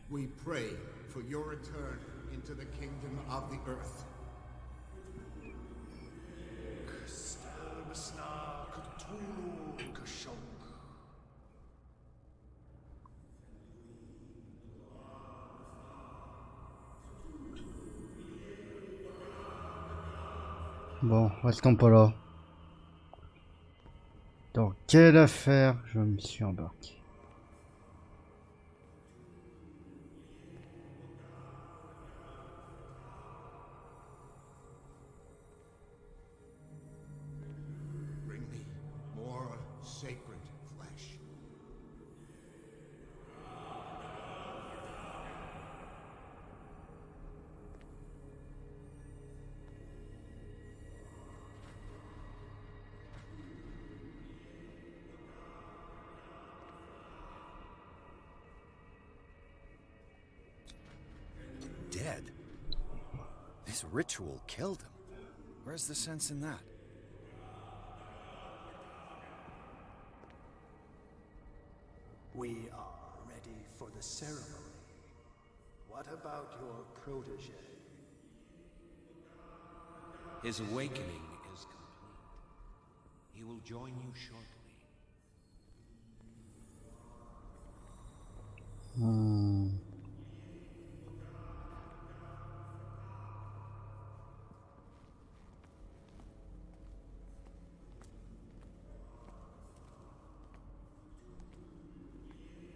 we pray for your return into the kingdom of the earth. Bon, restons pas là. Dans quelle affaire je me suis embarqué? Bring me more sacred flesh. Dead? This ritual killed him. Where's the sense in that? We are ready for the ceremony. What about your protege? His awakening is complete. He will join you shortly.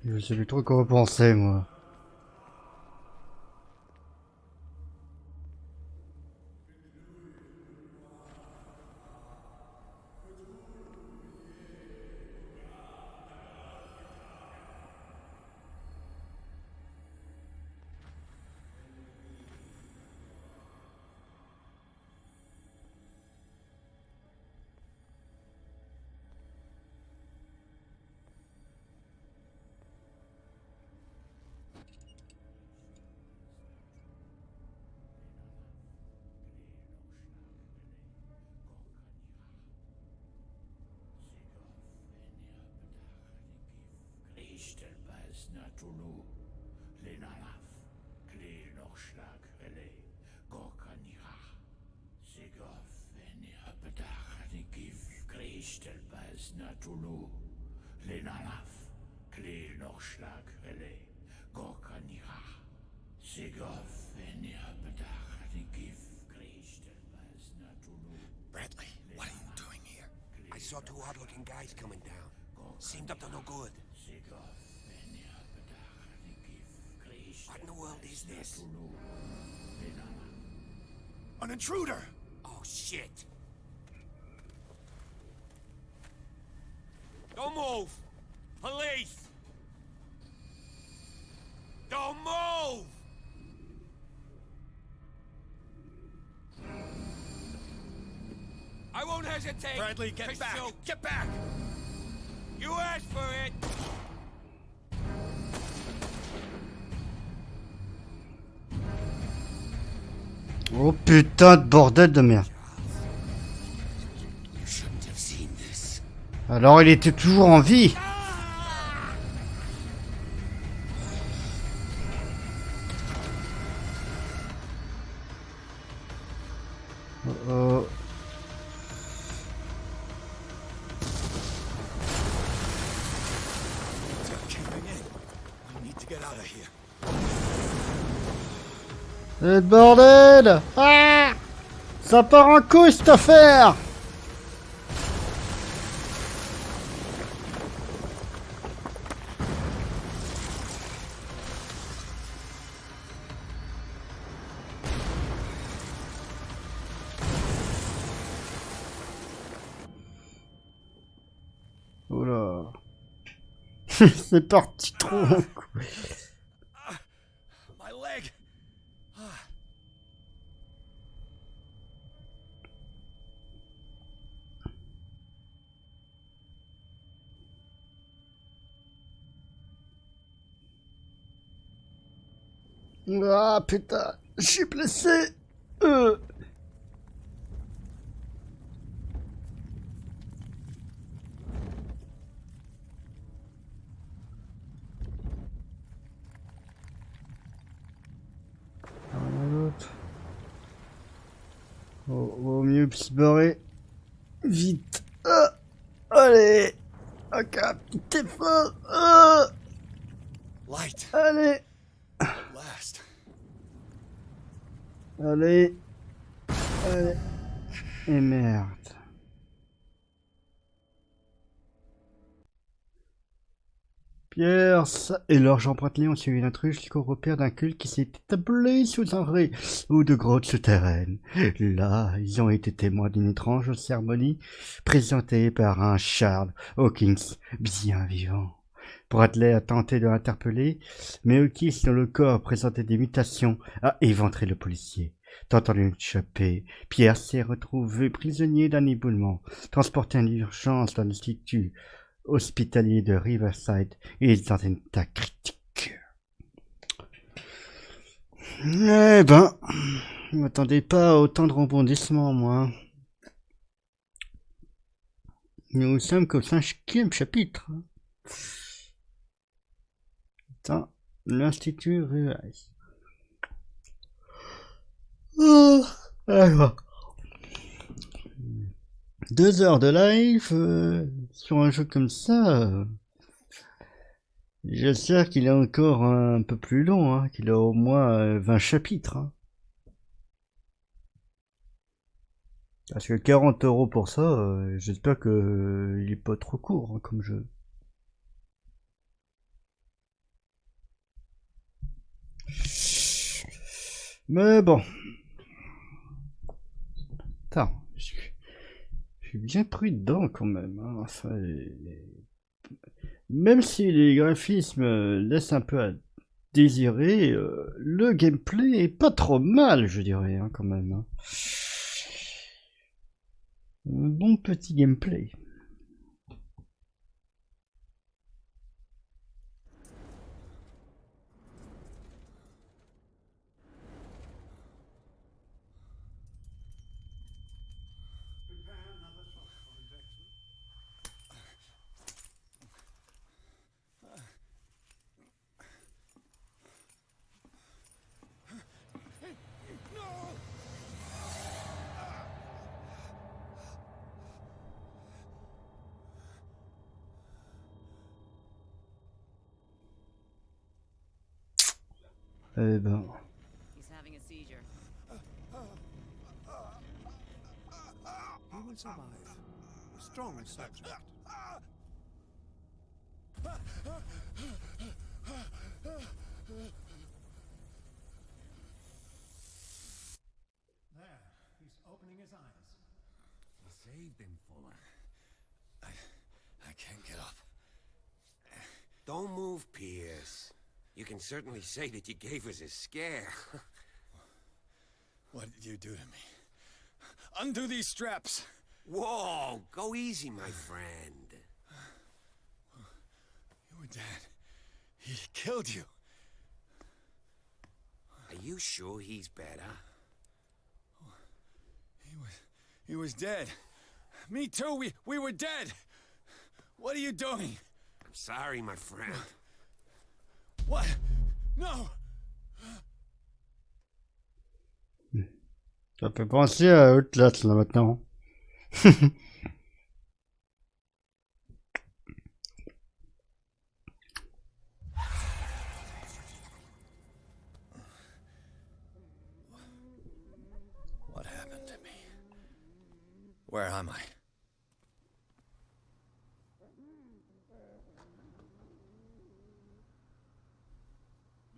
Je sais plus trop quoi penser, moi. Bradley, what are you doing here? I saw two odd-looking guys coming down. Seemed up to no good. What in the world is this? An intruder! Oh, shit! Don't move! Police! Don't move! I won't hesitate! Bradley, get back! Shoot. Get back! You asked for it! Oh putain de bordel de merde. You shouldn't have seen this. Alors il était toujours en vie. Oh. Le bordel! Ah! Ça part en couille cette affaire! Oula. C'est parti trop long. My leg! Ah putain, je suis blessé. Vaut mieux se barrer vite. Allez, ok, petit feu. Light. Allez. Last. Allez. Allez. Et merde. Pierre et Lord Jean-Bratelet ont suivi l'intrus jusqu'au repère d'un culte qui s'est établi sous un ré ou de grottes souterraines. Là, ils ont été témoins d'une étrange cérémonie présentée par un Charles Hawkins bien vivant. Bradley a tenté de l'interpeller, mais Hawkins dans le corps présentait des mutations, a éventré le policier. Tentant de l'échapper, Pierre s'est retrouvé prisonnier d'un éboulement, transporté en urgence dans l'institut hospitalier de Riverside et dans un état critique. Eh ben, je m'attendais pas à autant de rebondissements, moi. Nous sommes qu'au 5e chapitre. Attends, l'Institut Riverside. Oh, alors. 2 heures de live sur un jeu comme ça. J'espère qu'il est encore un peu plus long, hein, qu'il a au moins 20 chapitres. Hein. Parce que 40 € pour ça, j'espère que il est pas trop court hein, comme jeu. Mais bon. Attends, je suis bien pris dedans quand même. Hein. Enfin, même si les graphismes laissent un peu à désirer, le gameplay est pas trop mal, je dirais, hein, quand même. Hein. Un bon petit gameplay. Eh ben. He's having a seizure. He will survive. Strong subject. There, he's opening his eyes. Saved him, Fuller. I can't get up. Don't move, Pierce. You can certainly say that you gave us a scare. What did you do to me? Undo these straps! Whoa, go easy, my friend. You were dead. He killed you. Are you sure he's better? He was dead. Me too, we were dead. What are you doing? I'm sorry, my friend. What? No! Ça fait penser à Outlast là maintenant. What happened to me? Where am I?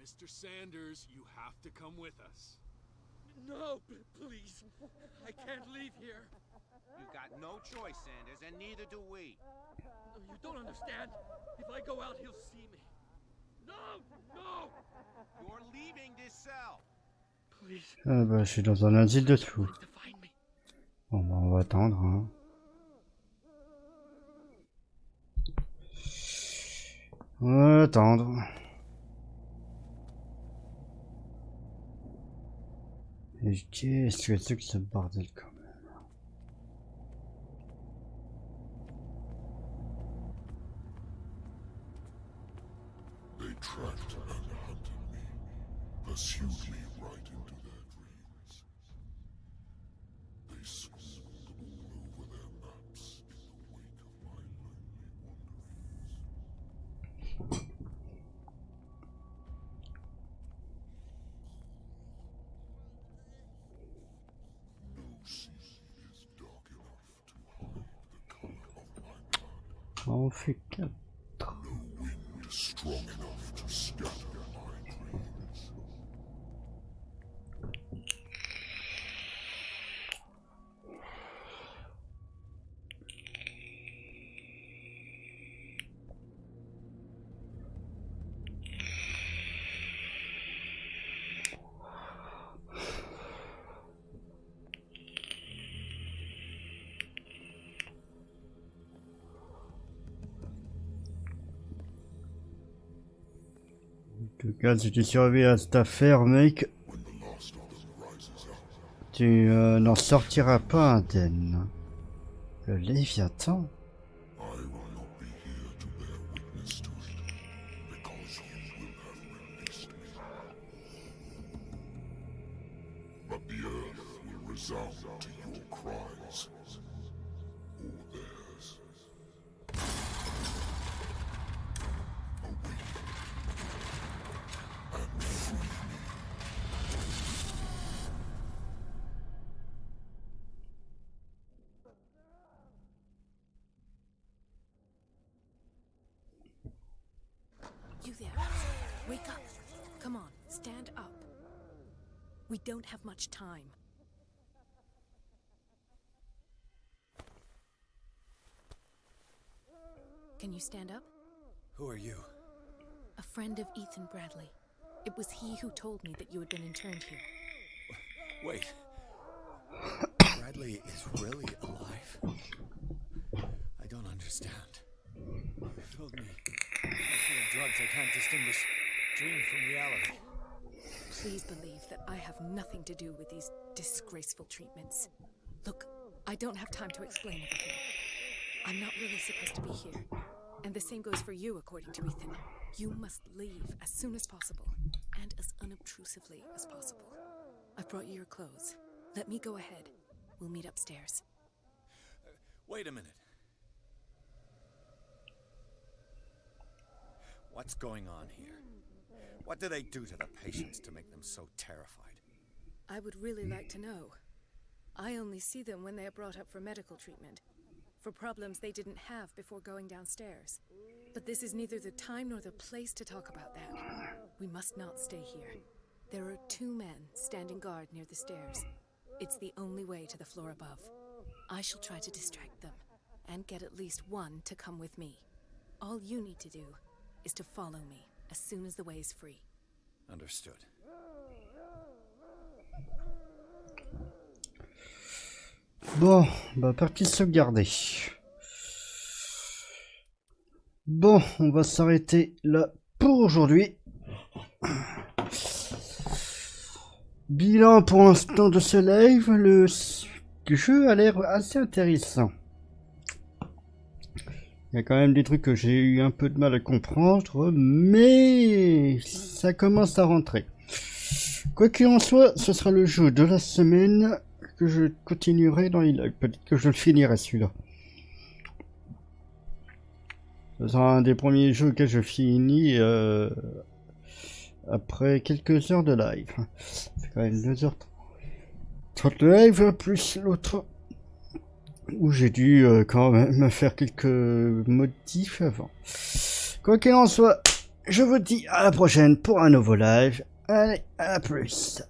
Mr. Sanders, you have to come with us. No, please. I can't leave here. You've got no choice, Sanders, and neither do we. No, you don't understand. If I go out, he'll see me. No! No! You're leaving this cell. Please. Ah bah, je suis dans un asile de fous. Bon bah, on va attendre. Hein. On va attendre. Et qu'est-ce que c'est que ce bordel quand même? They tracked and hunted me, pursued me right into their dreams. They scribbled all over their maps in the wake of my lonely wanderings. No secret On fait 4. No wind strong enough to scatter my dreams. En tout cas, si tu survis à cette affaire, mec, tu n'en sortiras pas indemne. Le Léviathan. But the earth will resound to your cries, or theirs. You there. Wake up. Come on, stand up. We don't have much time. Can you stand up? Who are you? A friend of Ethan Bradley. It was he who told me that you had been interned here. Wait. Bradley is really alive? I don't understand. You filled me full of drugs. I can't distinguish dream from reality. Please believe that I have nothing to do with these disgraceful treatments. Look, I don't have time to explain everything. I'm not really supposed to be here. And the same goes for you, according to Ethan. You must leave as soon as possible, and as unobtrusively as possible. I've brought you your clothes. Let me go ahead. We'll meet upstairs. Wait a minute. What's going on here? What do they do to the patients to make them so terrified? I would really like to know. I only see them when they are brought up for medical treatment, for problems they didn't have before going downstairs. But this is neither the time nor the place to talk about that. We must not stay here. There are 2 men standing guard near the stairs. It's the only way to the floor above. I shall try to distract them, and get at least one to come with me. All you need to do is to follow me as soon as the way is free. Understood. Bon, bah partie sauvegardée. Bon, on va s'arrêter là pour aujourd'hui. Bilan pour l'instant de ce live, le jeu a l'air assez intéressant. Il y a quand même des trucs que j'ai eu un peu de mal à comprendre, mais ça commence à rentrer. Quoi qu'il en soit, ce sera le jeu de la semaine que je continuerai dans les lives. Peut-être que je le finirai celui-là. Ce sera un des premiers jeux que je finis après quelques heures de live. C'est quand même 2h30 de live, plus l'autre où j'ai dû quand même faire quelques modifs avant. Quoi qu'il en soit, je vous dis à la prochaine pour un nouveau live. Allez, à plus.